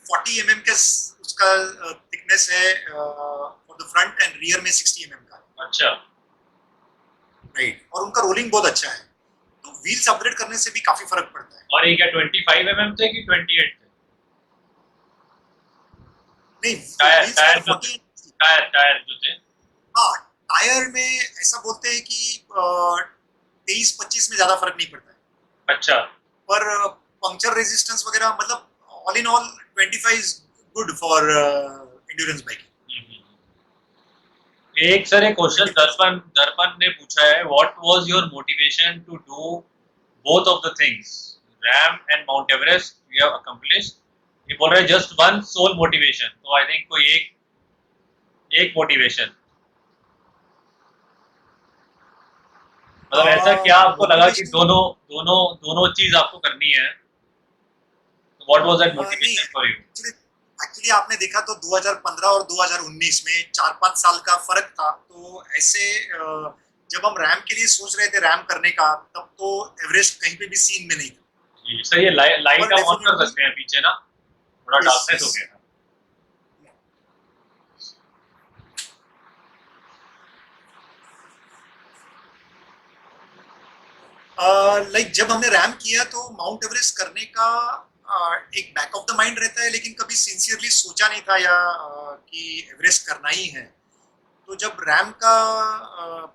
40 mm के उसका थिकनेस है for the front, and rear में 60 mm का। अच्छा। राइट, और उनका रोलिंग बहुत अच्छा है। तो व्हील्स अपग्रेड करने से भी काफी फर्क पड़ता है। और ये क्या 25 mm थे कि 28 थे? नहीं, टायर जो थे। हाँ, टायर में ऐसा बोलते हैं कि 23-25 में ज्यादा फर्क नहीं पड़ता है। अच्छा। पर पंक्चर रेजिस्टेंस वगैरह, मतलब all in all 25 is good for endurance biking. एक सर एक क्वेश्चन दर्पण ने पूछा है, what was your motivation to do both of the things, RAAM and Mount Everest you have accomplished? ये बोल रहा है जस्ट वन सोल मोटिवेशन, तो आई थिंक कोई एक मोटिवेशन, मतलब ऐसा क्या आपको लगा कि दोनों चीज आपको करनी है, what was that motivation for you? Actually आपने देखा तो 2015 और 2019 में 4-5 साल का फर्क था। तो ऐसे जब हम रैम के लिए सोच रहे थे, रैम करने का, तब तो एवरेस्ट कहीं पे भी सीन में नहीं था। जी सर, ये लाइट आप ऑन कर सकते हैं पीछे ना, थोड़ा डार्कनेस हो गया था। लाइक जब हमने रैम किया तो माउंट एवरेस्ट करने का एक बैक ऑफ द माइंड रहता है, लेकिन कभी सिंसियरली सोचा नहीं था या कि एवरेस्ट करना ही है। तो जब रैम का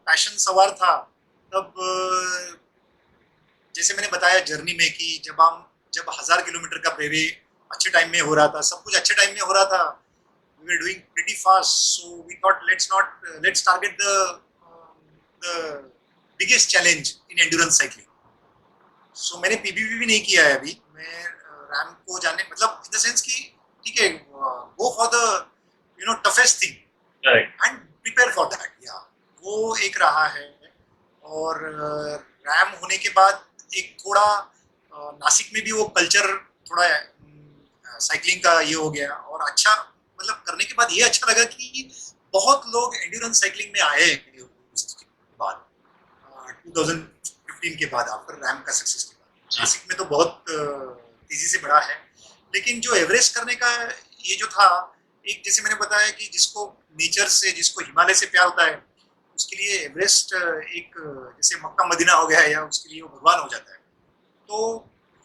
पैशन सवार था, तब जैसे मैंने बताया जर्नी में कि जब 1000 किलोमीटर का ब्रेवे अच्छे टाइम में हो रहा था, सब कुछ अच्छे टाइम में हो रहा था, we were doing pretty fast, so we thought let's target the biggest challenge in endurance cycling. So मैंने PBB भी नहीं किया है अभी। मैं रैम को जाने, मतलब इन द सेंस कि ठीक है, go for the toughest thing and prepare for that, या वो एक रहा है। और रैम होने के बाद एक थोड़ा नासिक में भी वो कल्चर थोड़ा साइकिलिंग का ये हो गया, और अच्छा, मतलब करने के बाद ये अच्छा लगा कि बहुत लोग एंड्योरेंस साइकिलिंग में आए उसके बाद, 2015 के बाद, आफ्टर रैम का सक्सेस के बाद। नासिक में तो बहुत तेजी से बढ़ा है। लेकिन जो एवरेस्ट करने का ये जो था, एक जैसे मैंने बताया कि जिसको नेचर से, जिसको हिमालय से प्यार होता है, उसके लिए एवरेस्ट एक जैसे मक्का मदीना हो गया है, या उसके लिए वो भगवान हो जाता है। तो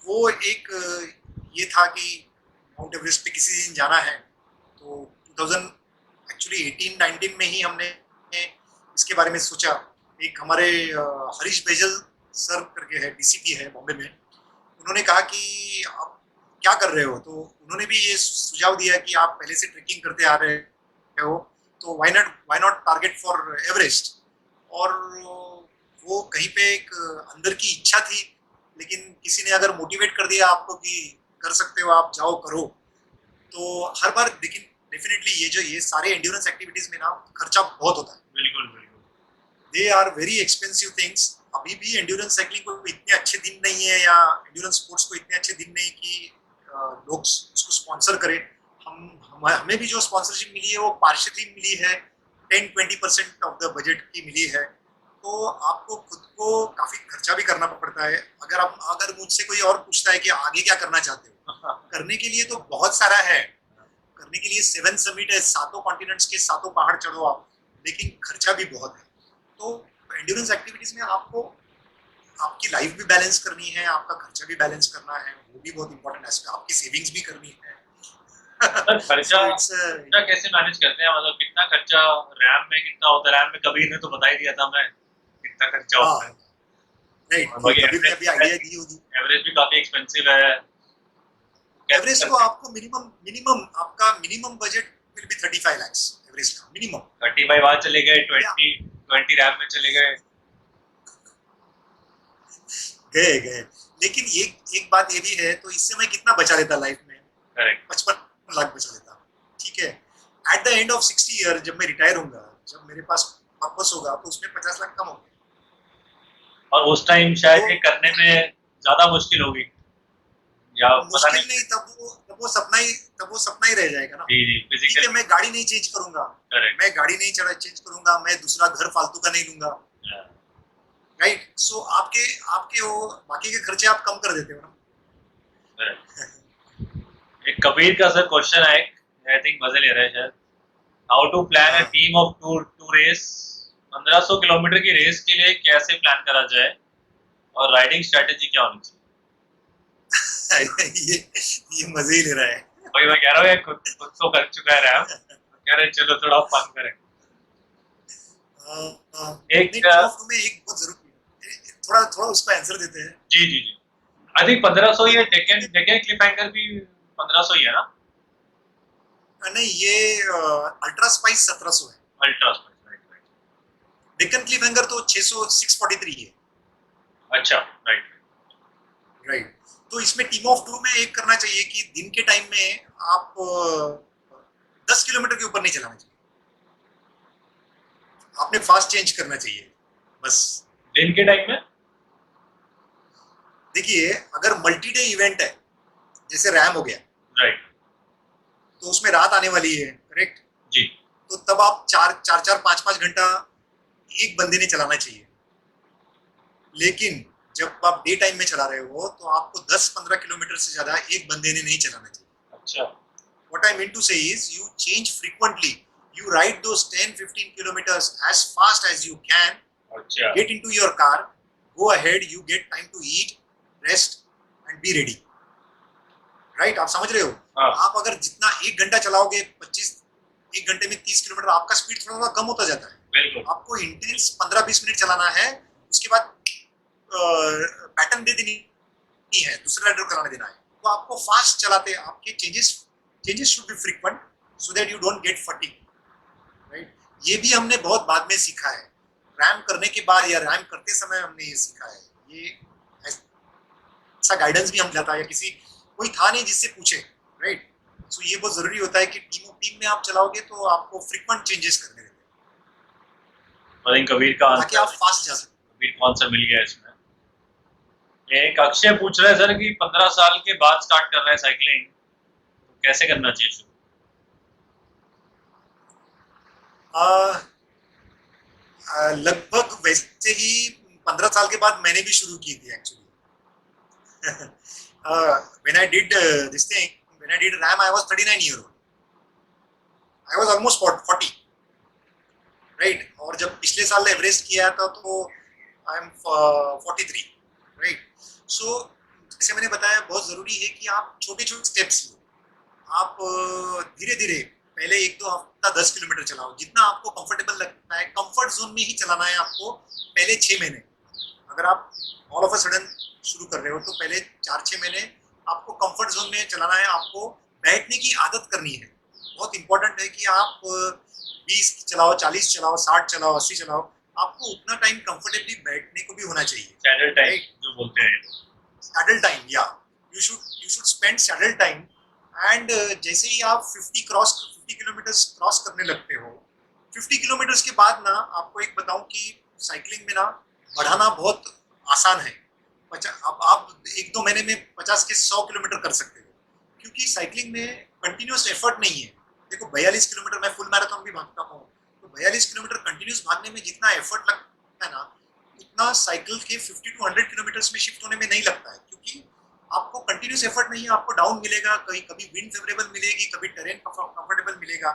वो एक ये था कि माउंट एवरेस्ट पे किसी दिन जाना है। तो 2000 एक्चुअली 18-19 में ही हमने इसके बारे में सोचा। एक हमारे हरीश बैजल सर करके है, डीसीपी है बॉम्बे में, उन्होंने कहा कि आप क्या कर रहे हो, तो उन्होंने भी ये सुझाव दिया कि आप पहले से ट्रेकिंग करते आ रहे हो, तो why not target for Everest. और वो कहीं पे एक अंदर की इच्छा थी, लेकिन किसी ने अगर मोटिवेट कर दिया आपको कि कर सकते हो, आप जाओ करो, तो हर बार। लेकिन डेफिनेटली ये सारे एंड्योरेंस एक्टिविटीज में ना खर्चा बहुत होता है। बिल्कुल बिल्कुल। They are very expensive things. अभी भी एंड्योरेंस साइकिलिंग को इतने अच्छे दिन नहीं है, या एंड्योरेंस स्पोर्ट्स को इतने अच्छे दिन नहीं कि लोग उसको स्पॉन्सर करें। हमें भी जो स्पॉन्सरशिप मिली है वो पार्शियली मिली है, 10-20% ऑफ द बजट की मिली है। तो आपको खुद को काफी खर्चा भी करना पड़ता है। अगर मुझसे कोई और पूछता है कि आगे क्या करना चाहते हो, करने के लिए तो बहुत सारा है। करने के लिए 7 समिट है, 7 कॉन्टिनेंट्स के 7 पहाड़ चढ़ो आप, लेकिन खर्चा भी बहुत है। तो एंड्योरेंस एक्टिविटीज में आपको आपकी लाइफ भी बैलेंस करनी है, आपका खर्चा भी बैलेंस करना है, वो भी बहुत इंपॉर्टेंट है। आपकी सेविंग्स भी करनी है। सर खर्चा सो इट्स खर्चा कैसे मैनेज करते हैं, मतलब कितना खर्चा रैम में कितना होता है? रैम में कबीर ने तो बता ही दिया था मैं कितना खर्चा हाँ, होता है। राइट। और ये बाकी कभी ने अभी आइडिया दी होगी। एवरेज भी काफी एक्सपेंसिव है, कैसे एवरेज तो करते हैं? आपको मिनिमम मिनिमम आपका minimum budget will be 35 lakhs average का मिनिमम। 35 वहां चले गए, या 20 रैम में चले गए। गए गए। लेकिन एक बात ये भी है, तो इससे मैं कितना बचा लेता लाइफ में? करेक्ट। 55 लाख बचा लेता। ठीक है, at the end of 60 year जब मैं रिटायर होऊंगा, जब मेरे पास पर्पस होगा, तो उसमें 50 लाख कम होंगे। और उस टाइम तो शायद ये करने में ज्यादा मुश्किल होगी, या पता मुश्किल नहीं। नहीं, तब वो सपना ही रह जाएगा ना। जी जी, ठीक है, फिजिकली। मैं गाड़ी नहीं चेंज करूंगा, करेक्ट। मैं गाड़ी नहीं चढ़ा चेंज करूंगा, मैं दूसरा घर फालतू का नहीं लूंगा। राइट। सो आपके आपके वो बाकी के खर्चे आप कम कर देते हो ना। एक कबीर का सर क्वेश्चन है, आई थिंक मजे ले रहे हैं शायद। हाउ टू प्लान अ हाँ। Team of two race? 1500 kilometre की रेस के लिए कैसे प्लान करा जाए, और राइडिंग स्ट्रेटेजी क्या होनी चाहिए? ये मजे ही ले रहा है। वही मैं कह रहा हूँ, ये खुद खुद तो कर चुका है रैम, कह रहे हैं, चलो थोड़ा फन करें। नहीं, एक टीम ऑफ टू में एक बहुत जरूरी है, थोड़ा थोड़ा उसका आंसर देते हैं। जी जी जी, आई थिंक 1500 ही टीम है। Of Deccan to Deccan cliffhanger भी 1500 ही है ना? में नहीं, ये अल्ट्रा स्पाइस 1700 है। Ultra spice, right right. Deccan Cliff hanger तो 643 है। अच्छा, राइट। राइट। तो इसमें टीम ऑफ टू में एक करना चाहिए कि दिन के टाइम में आप 10 किलोमीटर के ऊपर नहीं चलाना चाहिए। आपने फास्ट चेंज करना चाहिए बस। दिन के टाइम में? देखिए, अगर मल्टी डे इवेंट है, जैसे रैम हो गया, राइट। तो उसमें रात आने वाली है, करेक्ट। जी। तो तब आप 4-4, 5-5 घंटा एक बंदे ने चलाना चाहिए। लेकिन जब आप डे टाइम में चला रहे हो, तो आपको 10-15 किलोमीटर से ज्यादा एक बंदे ने नहीं चलाना चाहिए। अच्छा। What I mean to say is, you change frequently. You ride those 10-15 kilometers as fast as you can. अच्छा। Get into your car, go ahead. You get time to eat, rest, and be ready. Right? आप समझ रहे हो? हाँ। आप अगर जितना 1 घंटा चलाओगे, 1 घंटे में 30 किलोमीटर, आपका स्पीड थोड़ा थोड़ा कम होता जाता है। बिल्कुल। आपको इंटेंस 15-20 मिनट चलाना है, उसके बाद पैटर्न दे देनी है, दूसरा राइडर कराने देना है। तो आपको फास्ट चलाते, आपके changes should be frequent, so that you don't get fatigue. Right. ये भी हमने बहुत बाद में सीखा है, रैम करने के बाद या रैम करते समय हमने ये सीखा है। ये ऐसा गाइडेंस भी हम जाता है, या किसी कोई था नहीं जिससे पूछे। राइट। सो ये बहुत जरूरी होता है कि टीम में आप चलाओगे तो आपको फ्रीक्वेंट चेंजेस करने रहते आई थिंक कबीर का हैं, ताकि आप आंसर, फास्ट जा सकें। कबीर को आंसर मिल गया इसमें। एक अक्षय पूछ रहे हैं सर कि 15 साल के बाद स्टार्ट कर रहे हैं साइकिलिंग, तो कैसे करना चाहिए शुरू? लगभग वैसे ही 15 साल के बाद मैंने भी शुरू की थी actually. when I did this thing, when I did RAM, I was 39 year old. I was almost 40, right? और जब पिछले साल एवरेस्ट किया था तो आई एम 43, राइट? सो जैसे मैंने बताया, बहुत जरूरी है कि आप छोटे छोटे स्टेप्स लो। आप धीरे धीरे पहले 1-2 हफ्ता 10 किलोमीटर चलाओ, जितना आपको कंफर्टेबल लगता है। कंफर्ट जोन में ही चलाना है आपको पहले 6 महीने। अगर आप ऑल ऑफ अ सडन शुरू कर रहे हो तो पहले 4-6 महीने आपको कंफर्ट जोन में चलाना है। आपको बैठने की आदत करनी है। बहुत इंपॉर्टेंट है कि आप 20 चलाओ, 40 चलाओ, 60 चलाओ, 80 चलाओ, आपको उतना टाइम कंफर्टेबली बैठने को भी होना चाहिए। सैडल टाइम जो बोलते हैं, सैडल टाइम, या you should spend saddle time. And जैसे ही आप 50 किलोमीटर क्रॉस करने लगते हो, 50 किलोमीटर्स के बाद ना, आपको एक बताऊं कि साइकिलिंग में ना बढ़ाना बहुत आसान है। अब आप 1-2 महीने में 50 के 100 किलोमीटर कर सकते हो, क्योंकि साइकिलिंग में कंटिन्यूस एफर्ट नहीं है। देखो 42 किलोमीटर, मैं फुल मैराथन भी भागता हूँ, तो 42 किलोमीटर कंटिन्यूस भागने में जितना एफर्ट लगता है ना, उतना साइकिल के 50 to 100 किलोमीटर्स में शिफ्ट होने में नहीं लगता है, क्योंकि आपको कंटिन्यूस एफर्ट नहीं है। आपको डाउन मिलेगा, कभी विंड फेवरेबल मिलेगी, कभी टेरेन कंफर्टेबल मिलेगा।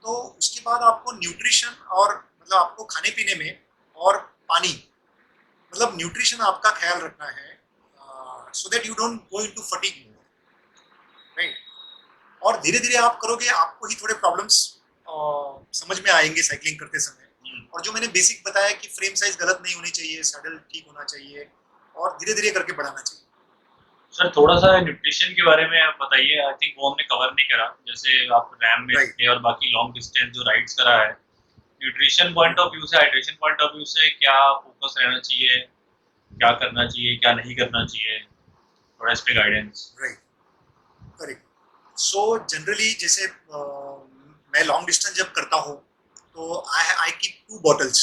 तो उसके बाद आपको न्यूट्रिशन और मतलब आपको खाने पीने में और पानी, मतलब न्यूट्रिशन आपका ख्याल रखना है, so that you don't go into fatigue, right? और धीरे धीरे आप करोगे, आपको ही थोड़े प्रॉब्लम्स समझ में आएंगे साइकिलिंग करते समय। और जो मैंने बेसिक बताया कि फ्रेम साइज गलत नहीं होनी चाहिए, सैडल ठीक होना चाहिए, और धीरे धीरे करके बढ़ाना चाहिए। सर थोड़ा सा न्यूट्रिशन के बारे में आप बताइए। आई थिंक वो हमने कवर नहीं करा। जैसे आप रैम में थे और बाकी लॉन्ग डिस्टेंस जो राइड्स करा है, न्यूट्रिशन पॉइंट ऑफ व्यू से, हाइड्रेशन पॉइंट ऑफ व्यू से क्या फोकस रहना चाहिए, क्या करना चाहिए, क्या नहीं करना चाहिए, थोड़ा इस पे guidance. Right, correct. So generally जैसे मैं लॉन्ग डिस्टेंस जब करता हूँ तो आई कीप 2 बॉटल्स।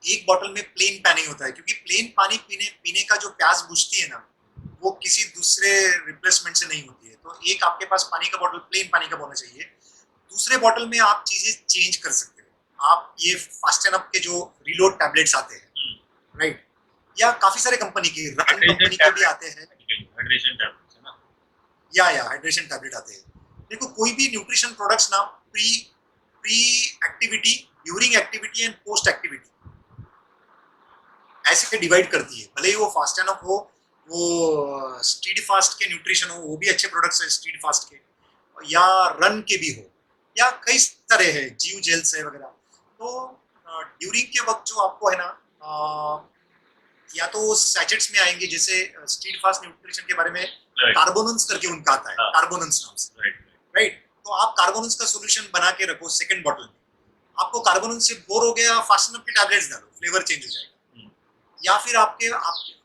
एक बॉटल में प्लेन पानी होता है, क्योंकि प्लेन पानी पीने का जो प्यास बुझती है ना, वो किसी दूसरे रिप्लेसमेंट से नहीं होती है। तो एक आपके पास पानी का बॉटल, प्लेन पानी का होना चाहिए। दूसरे बॉटल में आप चीजें चेंज कर सकते हो। आप ये फास्ट एंड अप के जो रिलोड टैबलेट्स आते हैं, राइट, या काफी सारे कंपनी के, रन कंपनी के भी आते हैं, हाइड्रेशन टैबलेट्स है ना, या हाइड्रेशन टैबलेट आते हैं। देखो कोई भी न्यूट्रिशन प्रोडक्ट्स ना pre pre activity, during activity and post activity ऐसे डिवाइड करती है। भले ही वो फास्ट एंड अप हो, वो स्ट्रीट फास्ट के न्यूट्रिशन हो, वो भी अच्छे प्रोडक्ट्स है स्ट्रीट फास्ट के, या रन के भी हो, या कई तरह है, जीव जेल्स है वगैरह। तो ड्यूरिंग के वक्त जो आपको है ना, या तो वो सैचेट्स में आएंगे, जैसे स्ट्रीट फास्ट न्यूट्रिशन के बारे में कार्बोनेंस करके उनका आता है, कार्बोनेंस नाम से, राइट? तो आप कार्बोनेंस का सोल्यूशन बना के रखो सेकंड बॉटल में। आपको कार्बोनेंस से बोर हो गया, फास्ट एंड अप के टैबलेट्स डालो, फ्लेवर चेंज हो जाएगा। या फिर आप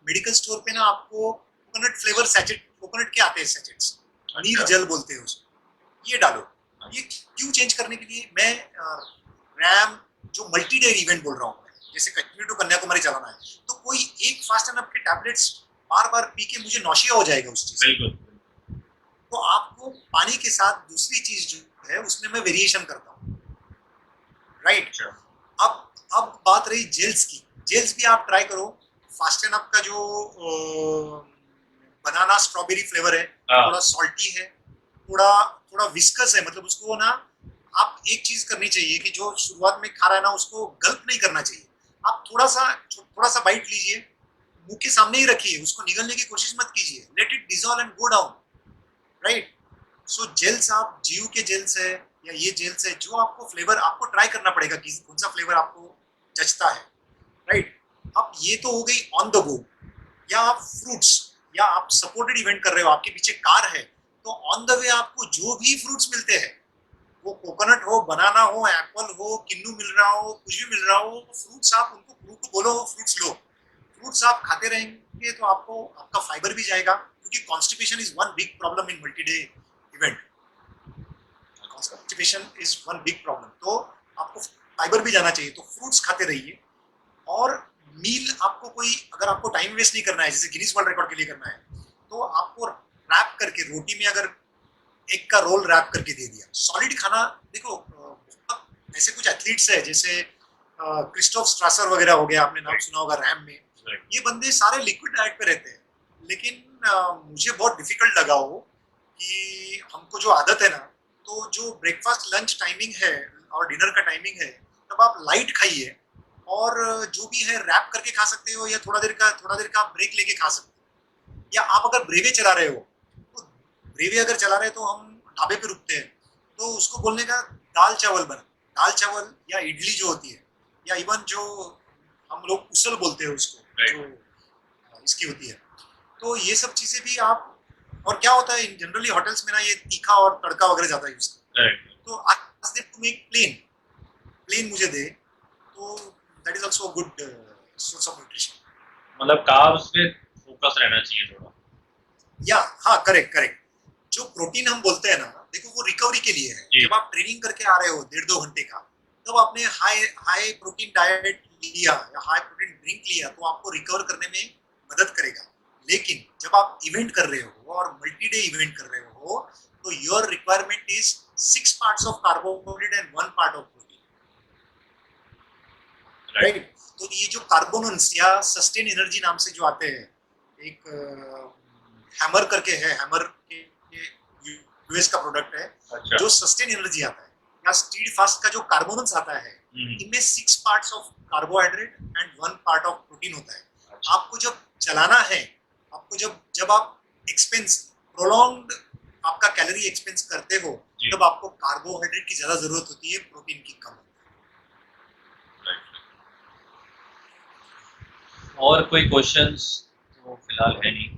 मेडिकल स्टोर पे ना आपको कोकोनट फ्लेवर सैचेट, कोकोनट के आते हैं सैचेट्स, नीर जल बोलते हैं उसको, ये डालो। ये क्यों चेंज करने के लिए? मैं रैम जो मल्टी डे इवेंट बोल रहा हूँ, जैसे कश्मीर टू कन्याकुमारी चलाना है, तो कोई एक फास्ट एंड अप के टैबलेट्स बार बार पी के मुझे नौशिया हो जाएगा उस चीज। बिल्कुल। तो आपको पानी के साथ दूसरी चीज जो है उसमें मैं वेरिएशन करता हूँ, राइट? अब बात रही जेल्स की। जेल्स भी आप ट्राई करो। फास्ट एंड अप का जो बनाना स्ट्रॉबेरी फ्लेवर है, थोड़ा सॉल्टी है, थोड़ा थोड़ा विस्कस है। मतलब उसको ना, आप एक चीज करनी चाहिए कि जो शुरुआत में खा रहा है ना, उसको गल्प नहीं करना चाहिए। आप थोड़ा सा बाइट लीजिए, मुंह के सामने ही रखिए, उसको निगलने की कोशिश मत कीजिए। Let it dissolve and go down, right? So gels, आप जीव के जेल्स है या ये जेल्स है, जो आपको फ्लेवर आपको ट्राई करना पड़ेगा कि कौन सा फ्लेवर आपको जचता है, राइट? अब ये तो हो गई ऑन द गो। या आप फ्रूट्स, या आप सपोर्टेड इवेंट कर रहे हो, आपके पीछे कार है, तो ऑन द वे आपको जो भी फ्रूट्स मिलते हैं, वो कोकोनट हो, बनाना हो, एप्पल हो, किन्नू मिल रहा हो, कुछ भी मिल रहा हो, फ्रूट्स आप उनको फ्रूट को बोलो फ्रूट्स लो। फ्रूट्स आप खाते रहेंगे तो आपको आपका फाइबर भी जाएगा, क्योंकि constipation is one big problem in multi day event. Constipation is one big problem, तो आपको फाइबर भी जाना चाहिए। तो फ्रूट्स खाते रहिए। और मील आपको कोई, अगर आपको टाइम वेस्ट नहीं करना है, जैसे गिनीज वर्ल्ड रिकॉर्ड के लिए करना है, तो आपको रैप करके रोटी में अगर एग का रोल रैप करके दे दिया, सॉलिड खाना। देखो ऐसे कुछ एथलीट्स है, जैसे क्रिस्टोफ स्ट्रासर वगैरह हो गया, आपने नाम सुना होगा रैम में। ये बंदे सारे लिक्विड डाइट पे रहते हैं, लेकिन मुझे बहुत डिफिकल्ट लगा वो कि हमको जो आदत है ना, तो जो ब्रेकफास्ट लंच टाइमिंग है और डिनर का टाइमिंग है, तब आप लाइट खाइए और जो भी है रैप करके खा सकते हो, या थोड़ा देर का ब्रेक लेके खा सकते हो। या आप अगर ब्रेवे चला रहे हो, तो ब्रेवे अगर चला रहे हो तो हम ढाबे पे रुकते हैं, तो उसको बोलने का दाल चावल या इडली जो होती है, या इवन जो हम लोग उसल बोलते हैं उसको, Right. जो इसकी होती है। तो ये सब चीजें भी आप, और क्या होता है जनरली होटल्स में ना, ये तीखा और तड़का वगैरह ज्यादा यूज करते Right. हैं। तो आज दिन तुम एक प्लेन मुझे दे, तो that is also good source of nutrition. मतलब कार्ब्स पे फोकस रहना चाहिए थोड़ा। या हाँ, करेक्ट करेक्ट। जो प्रोटीन हम बोलते हैं ना, देखो वो रिकवरी के लिए है। जी। जब आप ट्रेनिंग करके आ रहे हो 1.5-2 घंटे का, तब आपने हाई हाई प्रोटीन डाइट लिया या हाई प्रोटीन ड्रिंक लिया, तो आपको रिकवर करने में मदद करेगा। लेकिन जब आप इवेंट कर रहे हो और मल्टी डे इवेंट कर रहे हो, तो your requirement is 6 parts of carbohydrate and 1 part of protein, right. Right. तो ये जो कार्बोनेंस या सस्टेन एनर्जी नाम से जो आते हैं, एक हैमर करके है, हैमर के यूएस का प्रोडक्ट है, अच्छा। जो सस्टेन एनर्जी आता है, या स्टीड फास्ट का जो कार्बोनेंस आता है, इनमें 6 parts of carbohydrate and 1 part of protein होता है। अच्छा। आपको जब चलाना है, आपको जब आप एक्सपेंस प्रोलॉन्ग्ड आपका कैलोरी एक्सपेंस करते हो, जी। तब आपको कार्बोहाइड्रेट की ज्यादा जरूरत होती है, प्रोटीन की कम। राइट। और कोई क्वेश्चंस तो फिलहाल है नहीं।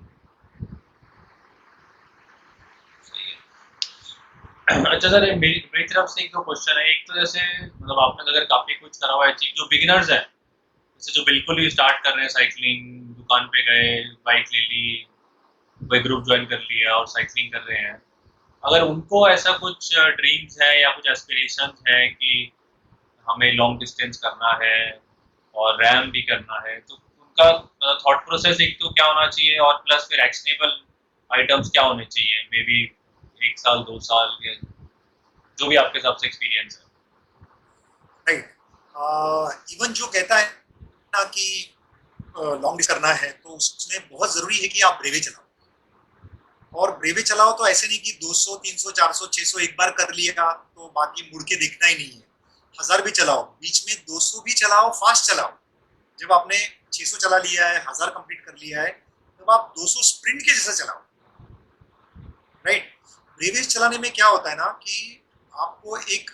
सही है। अच्छा सर, मेरी मेरी तरफ से एक दो क्वेश्चन है। एक तो जैसे मतलब आपने तो अगर काफी कुछ करा हुआ है, चीज जो बिगिनर्स हैं, जैसे जो बिल्कुल ही स्टार्ट कर रहे हैं साइकिलिंग, दुकान पे गए, बाइक ले ली, कोई ग्रुप ज्वाइन कर लिया और साइकिलिंग कर रहे हैं, अगर उनको ऐसा कुछ ड्रीम्स है या कुछ एस्पिरेशंस है कि हमें लॉन्ग डिस्टेंस करना है और रैम भी करना है, तो उनका थॉट प्रोसेस एक तो क्या होना चाहिए, और प्लस फिर एक्शनेबल आइटम्स क्या होने चाहिए, मे बी 1 साल 2 साल या जो भी आपके हिसाब से एक्सपीरियंस है। राइट। इवन जो कहता है ना कि लॉन्ग करना है, तो उसमें बहुत जरूरी है कि आप ब्रेवे चलाओ। और ब्रेवे चलाओ तो ऐसे नहीं कि 200 300 400 600 एक बार कर लिएगा तो बाकी मुड़ के देखना ही नहीं है। 1000 भी चलाओ, बीच में 200 भी चलाओ, फास्ट चलाओ। जब आपने 600 चला लिया है, 1000 कंप्लीट कर लिया है, तब आप 200 स्प्रिंट के जैसा चलाओ, राइट। ब्रेवे चलाने में क्या होता है ना कि आपको एक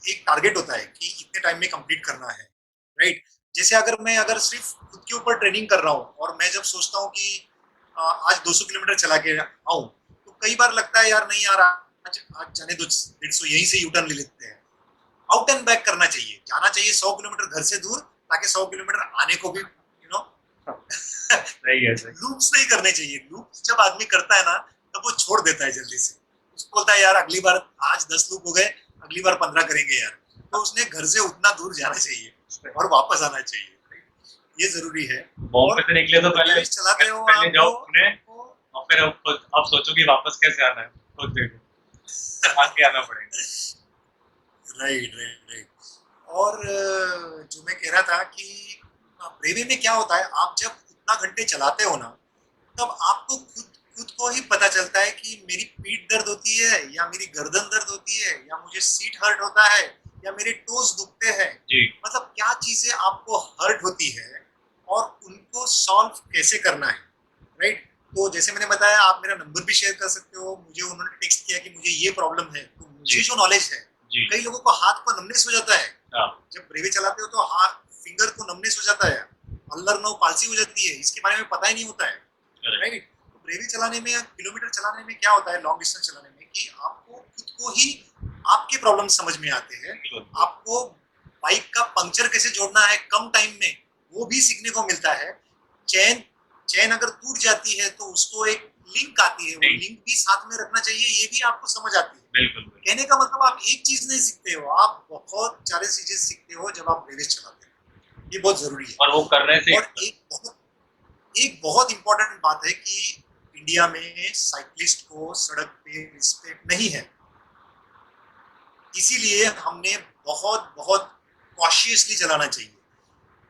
एक टारगेट होता है कि इतने टाइम में कंप्लीट करना है, राइट। जैसे अगर सिर्फ खुद के ऊपर ट्रेनिंग कर रहा हूँ, और मैं जब सोचता हूँ कि आज 200 किलोमीटर चला के आऊं, तो कई बार लगता है यार नहीं यार, आज जाने दो, 150 यहीं से यूटर्न ले लेते हैं। आउट एंड बैक करना चाहिए, जाना चाहिए 100 किलोमीटर घर से दूर, ताकि 100 किलोमीटर आने को भी सही है, सही। लूप्स नहीं करने चाहिए। लूप्स जब आदमी करता है ना, तब वो छोड़ देता है जल्दी से। उसको बोलता है यार अगली बार आज 10 लूप हो गए, अगली बार 15 करेंगे यार। तो उसने घर से उतना दूर जाना चाहिए और वापस आना चाहिए, ये जरूरी है। बॉम्बे से निकले तो पहले चलाते हो पहले जाओ आपको, पुणे, और फिर आप सोचो कि वापस कैसे आना है, खुद देखो आके आना पड़ेगा। Right right right. और जो मैं कह रहा था कि ब्रेवी में क्या होता है, आप जब उतना घंटे चलाते हो ना, तब आपको खुद खुद को ही पता चलता है कि मेरी पीठ दर्द होती है, या मेरी गर्दन दर्द होती है, या मुझे सीट हर्ट होता है, या मेरे टोज दुखते हैं। जी। मतलब क्या चीजें आपको हर्ट होती है और उनको सॉल्व कैसे करना है, राइट। तो जैसे मैंने बताया, आप मेरा नंबर भी शेयर कर सकते हो, मुझे उन्होंने टेक्स्ट किया कि मुझे ये प्रॉब्लम है, तो मुझे जो नॉलेज है, जी। कई लोगों को हाथ को नमनेस हो जाता है। हाँ। जब ब्रेवे चलाते हो तो हाथ फिंगर को नमनेस हो जाता है, अल्लर नो पालसी हो जाती है, इसके बारे में पता ही नहीं होता है, राइट। तो ब्रेवे चलाने में, किलोमीटर चलाने में क्या होता है, लॉन्ग डिस्टेंस चलाने में, कि आपको खुद को ही आपके प्रॉब्लम समझ में आते हैं। आपको बाइक का पंक्चर कैसे जोड़ना है कम टाइम में, वो भी सीखने को मिलता है। चैन चैन अगर टूट जाती है तो उसको एक लिंक आती है, वो लिंक भी साथ में रखना चाहिए, ये भी आपको समझ आती है। बिल्कुल। कहने का मतलब आप एक चीज नहीं सीखते हो, आप बहुत सारे चीजें सीखते हो जब आप रेस चलाते हो। ये बहुत जरूरी है। और वो करने से और एक बहुत इंपॉर्टेंट बात है कि इंडिया में साइकिलिस्ट को सड़क पे रिस्पेक्ट नहीं है। इसीलिए हमने बहुत बहुत कॉशियसली चलाना चाहिए,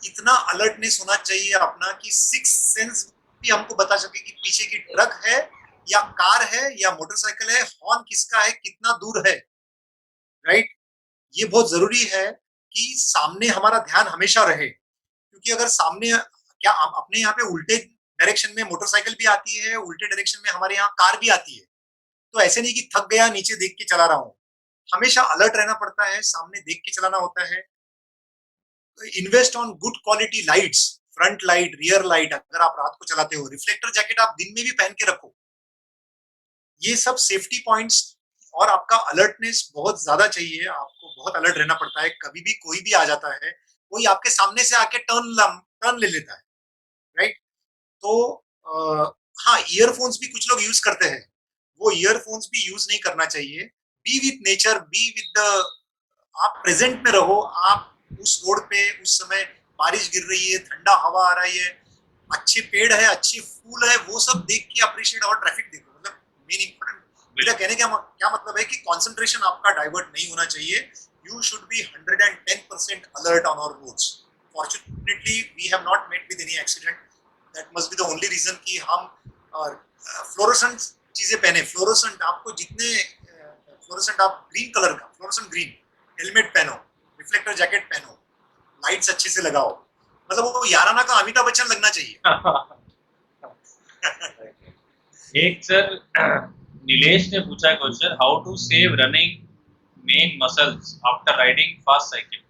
इतना अलर्टनेस होना चाहिए अपना कि सिक्स सेंस भी हमको बता सके कि पीछे की ट्रक है या कार है या मोटरसाइकिल है, हॉर्न किसका है, कितना दूर है, राइट। ये बहुत जरूरी है कि सामने हमारा ध्यान हमेशा रहे, क्योंकि अगर सामने क्या अपने यहाँ पे उल्टे डायरेक्शन में मोटरसाइकिल भी आती है, उल्टे डायरेक्शन में हमारे यहाँ कार भी आती है, तो ऐसे नहीं कि थक गया नीचे देख के चला रहा हूँ, हमेशा अलर्ट रहना पड़ता है, सामने देख के चलाना होता है। Invest on good quality lights, front light, rear light, अगर आप रात को चलाते हो, रिफ्लेक्टर जैकेट आप दिन में भी पहन के रखो। ये सब सेफ्टी पॉइंट्स, और आपका अलर्टनेस बहुत ज्यादा चाहिए, आपको बहुत अलर्ट रहना पड़ता है, कभी भी कोई भी आ जाता है, कोई आपके सामने से आके टर्न ले लेता है, राइट। तो हाँ, ईयरफोन्स भी कुछ लोग यूज करते हैं, वो ईयरफोन्स भी यूज नहीं करना चाहिए। B with nature, be with the, आप प्रेजेंट में रहो, आप उस रोड पे उस समय बारिश गिर रही है, ठंडा हवा आ रही है, अच्छे पेड़ है, अच्छे फूल है, वो सब देख के अप्रिशिएट, और ट्रैफिक देखो, मतलब मेन इंपॉर्टेंट मेरा कहने का क्या मतलब है कि कंसंट्रेशन आपका डाइवर्ट नहीं होना चाहिए। You should be 110% alert on our roads. Fortunately we have not met with any accident, that must be the only reason कि हम फ्लोरोसेंट चीजें पहने। फ्लोरोसेंट आपको जितने फ्लोरोसेंट, आप ग्रीन कलर का फ्लोरोसेंट ग्रीन हेलमेट पहनो, रिफ्लेक्टर जैकेट पहनो, लाइट्स अच्छे से लगाओ, मतलब वो याराना का अमिताभ बच्चन लगना चाहिए। एक सर नीलेश ने पूछा question, how to save running main muscles after riding fast cycle.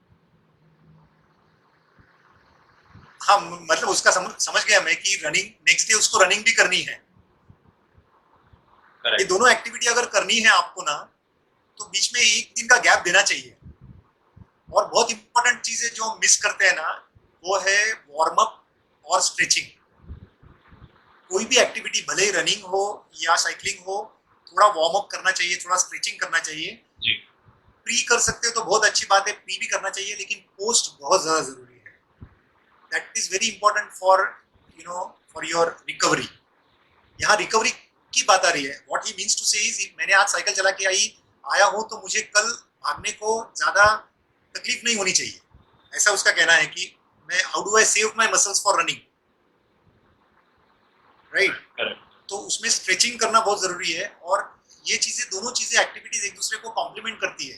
हाँ, मतलब उसका समझ गया मैं कि रनिंग नेक्स्ट डे उसको रनिंग भी करनी है। ये करेक्ट। दोनों एक्टिविटी अगर करनी है आपको ना, तो बीच में एक दिन का गैप देना चाहिए। और बहुत इंपॉर्टेंट चीज है जो हम मिस करते हैं ना, वो है वार्म अप और स्ट्रेचिंग। कोई भी एक्टिविटी, भले ही रनिंग हो या साइकिलिंग हो, थोड़ा वार्म अप करना चाहिए, थोड़ा स्ट्रेचिंग करना चाहिए। जी। प्री कर सकते हो तो बहुत अच्छी बात है, प्री भी करना चाहिए, लेकिन पोस्ट बहुत ज्यादा जरूरी है। That is very important for for your recovery. यहाँ रिकवरी की बात आ रही है। व्हाट ही मीन्स टू से इज, मैंने आज साइकिल चला के आया हूँ, तो मुझे कल भागने को ज्यादा तकलीफ नहीं होनी चाहिए, ऐसा उसका कहना है कि मैं how do I save my muscles for running, right. Correct. तो उसमें स्ट्रेचिंग करना बहुत जरूरी है, और ये चीजें, दोनों चीजें, एक्टिविटीज एक दूसरे को कॉम्प्लीमेंट करती है।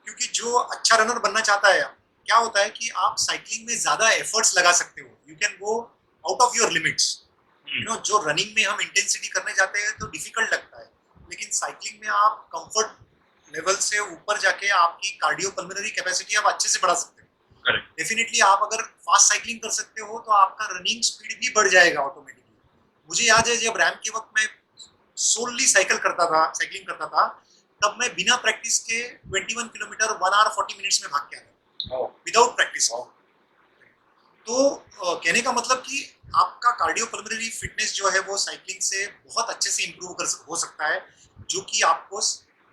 क्योंकि जो अच्छा रनर बनना चाहता है, क्या होता है कि आप साइकिलिंग में ज्यादा एफर्ट्स लगा सकते हो, you can go out of your limits. जो रनिंग में हम इंटेंसिटी करने जाते हैं तो डिफिकल्ट लगता है, लेकिन साइकिलिंग में आप कंफर्ट लेवल से ऊपर जाके आपकी कार्डियो पल्मोनरी कैपेसिटी आप अच्छे से बढ़ा सकते हो। करेक्ट। डेफिनेटली आप अगर फास्ट साइकिलिंग कर सकते हो तो आपका रनिंग स्पीड भी बढ़ जाएगा ऑटोमेटिकली। मुझे याद है जब रैम के वक्त मैं सोलली साइकिलिंग करता था, तब मैं बिना प्रैक्टिस के 21 किलोमीटर 1 आवर 40 मिनट्स में भाग के आया, विदाउट प्रैक्टिस। तो कहने का मतलब कि आपका कार्डियो पल्मोनरी फिटनेस जो है वो साइकिलिंग से बहुत अच्छे से इंप्रूव हो सकता है, जो कि आपको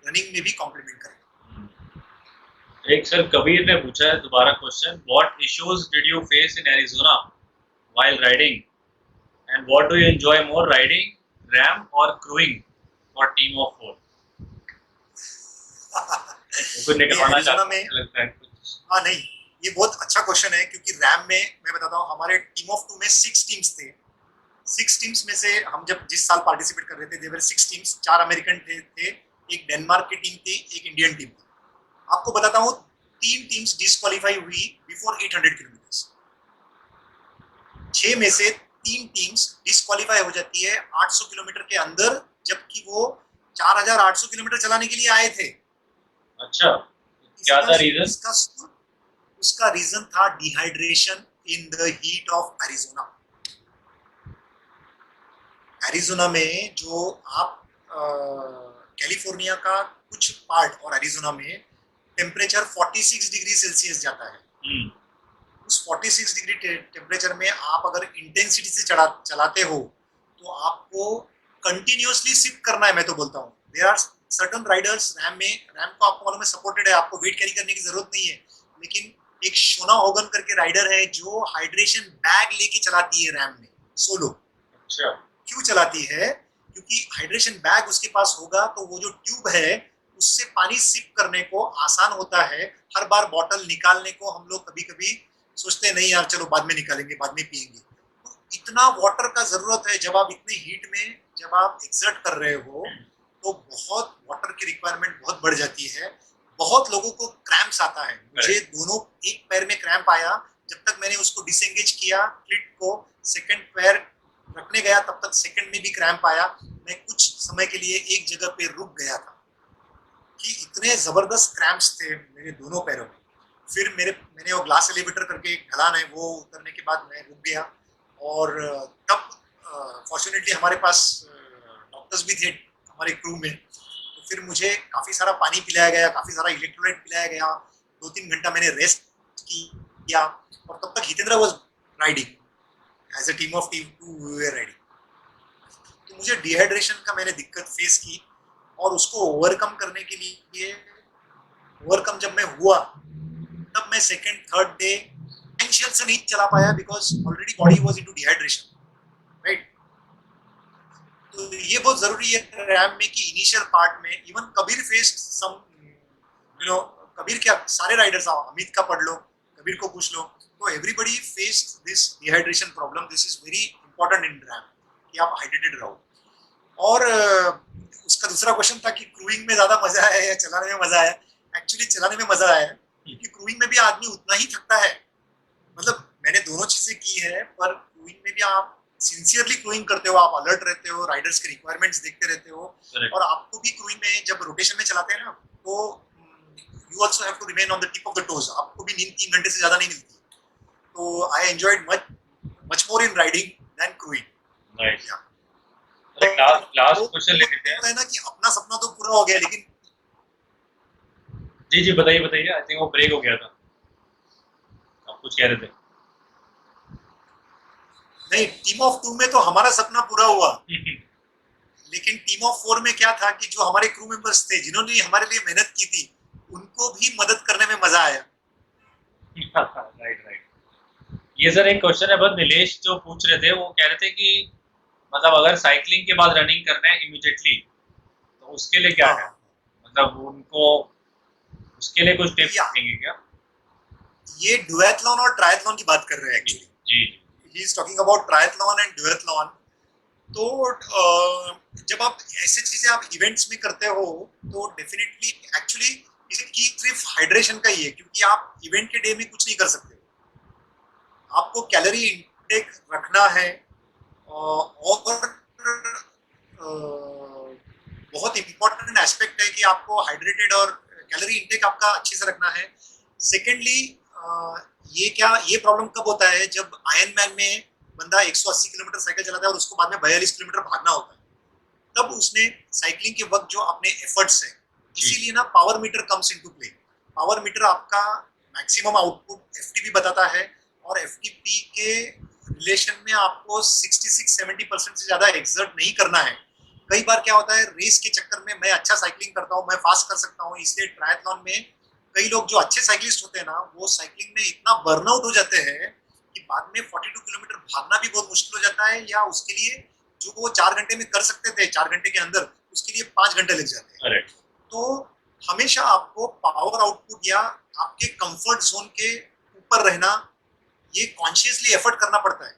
रनिंग में भी कॉम्प्लीमेंट करेगा। एक सर कबीर ने पूछा है दोबारा question, what issues did you face in Arizona while riding and what do you enjoy more, riding RAM और क्रूइंग फॉर टीम ऑफ 4। कुछ निकलवाना एरिजोना में, लगता है कुछ। हाँ नहीं, ये बहुत अच्छा क्वेश्चन है, क्योंकि रैम में मैं बताता हूँ, हमारे टीम ऑफ 2 में 6 टीम्स थे। 6 टीम्स में से हम जब जिस साल पार्टिसिपेट कर रहे थे, देवर 6 टीम्स, 4 अमेरिकन थे, एक डेनमार्क की टीम थी, एक इंडियन टीम थी। आपको बताता हूँ, 3 टीम्स डिस्क्वालीफाई हुई बिफोर 800 किलोमीटर। 6 में से 3 टीम्स डिस्क्वालीफाई हो जाती है 800 किलोमीटर के अंदर, जबकि वो 4800 किलोमीटर चलाने के लिए आए थे। अच्छा, क्या था रीजन? उसका रीजन था dehydration in the heat of Arizona. Arizona में जो आप कैलिफोर्निया का कुछ पार्ट और एरिजोना में टेम्परेचर 46 डिग्री सेल्सियस जाता है। उस 46 डिग्री टेम्परेचर में आप अगर इंटेंसिटी से चलाते हो, तो आपको कंटिन्यूअसली सिप करना है। मैं तो बोलता हूँ, there are certain riders, RAAM को आपको मालूम है सपोर्टेड है, आपको वेट कैरी करने की जरूरत नहीं है, लेकिन एक शोना होगन करके राइडर है जो हाइड्रेशन बैग लेके चलाती है रैम में सोलो। अच्छा। क्यों चलाती है? क्योंकि हाइड्रेशन बैग उसके पास होगा तो वो जो ट्यूब है उससे पानी सिप करने को आसान होता है। हर बार बॉटल निकालने को हम लोग कभी कभी सोचते हैं नहीं यार चलो बाद में निकालेंगे, बाद में पिएंगे। तो इतना वाटर का जरूरत है जब आप इतने हीट में जब आप एक्सर्ट कर रहे हो, तो बहुत वाटर की रिक्वायरमेंट बहुत बढ़ जाती है। बहुत लोगों को क्रैम्प्स आता है, मुझे दोनों एक पैर में क्रैम्प आया। जब तक मैंने उसको डिसएंगेज किया क्लिट को, सेकंड पैर रखने गया, तब तक सेकंड में भी क्रैम्प आया। मैं कुछ समय के लिए एक जगह पे रुक गया था कि इतने जबरदस्त क्रैम्प्स थे मेरे दोनों पैरों में। फिर मैंने वो ग्लास एलिवेटर करके एक ढलान है, वो उतरने के बाद मैं रुक गया। और तब फॉर्चुनेटली हमारे पास डॉक्टर्स भी थे हमारे क्रू में, तो फिर मुझे काफ़ी सारा पानी पिलाया गया, काफ़ी सारा इलेक्ट्रोलाइट पिलाया गया। 2-3 घंटा मैंने रेस्ट किया, और तब तक Hitendra was riding as a team of team two riding. तो मुझे डिहाइड्रेशन का मैंने दिक्कत फेस की, और उसको ओवरकम करने के लिए ओवरकम जब मैं हुआ, तब मैं सेकंड थर्ड डे पोटेंशियल से नहीं चला पाया, because already body was into dehydration, right. तो ये बहुत जरूरी है रैम में कि इनिशियल पार्ट में इवन कबीर फेस्ड सम, कबीर क्या, सारे राइडर्स आओ, अमित का पढ़ लो, कबीर को पूछ लो, तो everybody faced this dehydration problem. This is very important in RAM कि आप हाइड्रेटेड रहो। और उसका दूसरा क्वेश्चन था कि क्रूइंग में ज्यादा मजा आया या चलाने में मजा आया। एक्चुअली चलाने में मजा आया, क्योंकि क्रूइंग में भी आदमी उतना ही थकता है। मतलब मैंने दोनों चीजें की है, पर क्रूइंग में भी आप सिंसियरली क्रूइंग करते हो, आप अलर्ट रहते हो, राइडर्स के रिक्वायरमेंट्स देखते रहते हो। Correct. और आपको भी क्रूइंग में जब रोटेशन में चलाते हैं ना, तो you also have to remain on the tip of the toes. आपको भी नींद 3 घंटे से ज्यादा नहीं मिलती। तो I enjoyed much more in riding than crewing. Nice. या Like last question ले लेते हैं। है ना कि अपना सपना तो पूरा हो गया, लेकिन जी जी बताइए बताइए, आई थिंक वो ब्रेक हो गया था, आप कुछ कह रहे थे। नहीं, टीम ऑफ 2 में तो हमारा सपना पूरा हुआ, लेकिन टीम ऑफ 4 में क्या था कि जो हमारे क्रू मेंबर्स थे जिन्होंने हमारे लिए मेहनत की थी, उनको भी मदद करने में मजा आया। Right right. ये सर एक क्वेश्चन है, बस नीलेश जो पूछ रहे थे, वो कह रहे थे कि मतलब अगर साइकिलिंग के बाद रनिंग करना है इमीडिएटली, तो उसके लिए क्या है, हाँ, मतलब उनको उसके लिए कुछ टिप्स या देंगे क्या? ये डुएथलॉन और ट्रायथलॉन की बात कर रहे हैं जी एक्चुअली। जी he is talking about triathlon and duathlon. तो जब आप ऐसे चीजें आप इवेंट्स में करते हो, तो डेफिनेटली एक्चुअली इसे की सिर्फ हाइड्रेशन का ही है, क्योंकि आप इवेंट के डे में कुछ नहीं कर सकते। आपको कैलोरी इंटेक रखना है, और बहुत इंपॉर्टेंट एस्पेक्ट है कि आपको हाइड्रेटेड और कैलोरी इंटेक आपका अच्छे से रखना है। सेकेंडली, ये प्रॉब्लम कब होता है, जब आयरन मैन में बंदा 180 किलोमीटर साइकिल चलाता है और उसको बाद में 42 किलोमीटर भागना होता है, तब उसने साइकिलिंग के वक्त जो अपने एफर्ट्स हैं, इसीलिए ना power meter comes into play. Power meter आपका मैक्सिमम आउटपुट एफटीपी बताता है, और एफटीपी के रिलेशन में आपको 66-70% से ज्यादा एक्सर्ट नहीं करना है। कई बार क्या होता है, रेस के चक्कर में मैं अच्छा साइकिलिंग करता हूँ, मैं फास्ट कर सकता हूँ, इसलिए ट्रायथलॉन में कई लोग जो अच्छे साइकिलिस्ट होते हैं ना, वो साइकिलिंग में इतना बर्नआउट हो जाते हैं कि बाद में 42 किलोमीटर भागना भी बहुत मुश्किल हो जाता है, या उसके लिए जो वो 4 घंटे में कर सकते थे 4 घंटे के अंदर, उसके लिए 5 घंटे लग जाते हैं। करेक्ट। तो हमेशा आपको पावर आउटपुट या आपके कंफर्ट जोन के ऊपर रहना, ये कॉन्शियसली एफर्ट करना पड़ता है,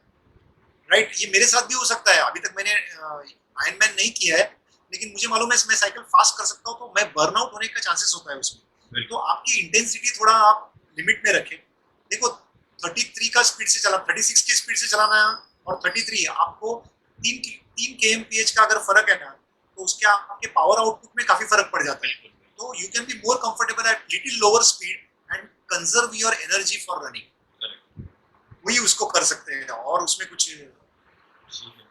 राइट। ये मेरे साथ भी हो सकता है, अभी तक मैंने आयरन मैन नहीं किया है, लेकिन मुझे मालूम है मैं साइकिल फास्ट कर सकता हूँ, तो मैं बर्नआउट होने का चांसेस होता है उसमें। तो आपकी इंटेंसिटी थोड़ा आप लिमिट में रखें। देखो 33 का स्पीड से चला, 36 की स्पीड से चलाना और 33, आपको 3 kmph का अगर फर्क है ना, तो उसके आपके पावर आउटपुट में काफी फर्क पड़ जाता है। तो you can be more comfortable at little lower speed and conserve your energy for running. वही उसको कर सकते हैं, और उसमें कुछ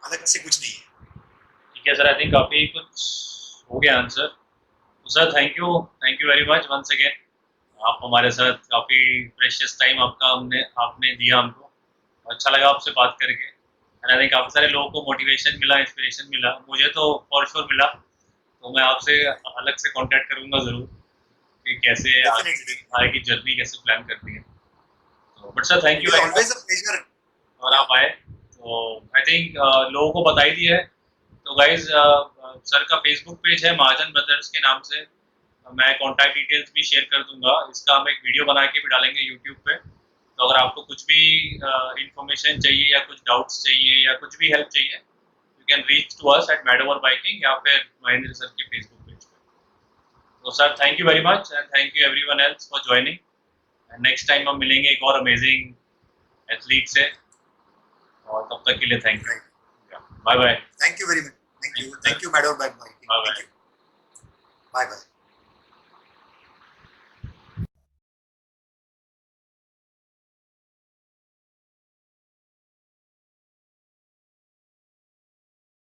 अलग से कुछ नहीं है। ठीक है सर, आई थिंक काफी कुछ हो गया आंसर। तो sir thank you very much once again. आप हमारे साथ काफी प्रेशियस टाइम आपने दिया हमको, अच्छा लगा आपसे बात करके। एंड आई थिंक काफी सारे लोगों को मोटिवेशन मिला, इंस्पिरेशन मिला, मुझे तो फॉर श्योर मिला। तो मैं आपसे अलग से कांटेक्ट करूंगा जरूर कि कैसे आगे की जर्नी कैसे प्लान करनी है। तो but sir thank you very much और आप आए। तो आई थिंक लोगों को बता ही दिया है। तो गाइज सर का फेसबुक पेज है महाजन ब्रदर्स के नाम से, मैं कॉन्टैक्ट डिटेल्स भी शेयर कर दूंगा। इसका हम एक वीडियो बना के भी डालेंगे यूट्यूब पे, तो अगर आपको कुछ भी इंफॉर्मेशन चाहिए या कुछ डाउट्स चाहिए या कुछ भी हेल्प चाहिए, you can reach to us at mad over biking या फिर महेंद्र सर के फेसबुक पेज पे। तो sir thank you very much and thank you everyone else for joining. And next time हम मिलेंगे एक और अमेजिंग एथलीट से, और तब तक के लिए thank you. Right, bye bye. Thank you very much, thank you mad over bike, Bye-bye. Thank you, bye bye.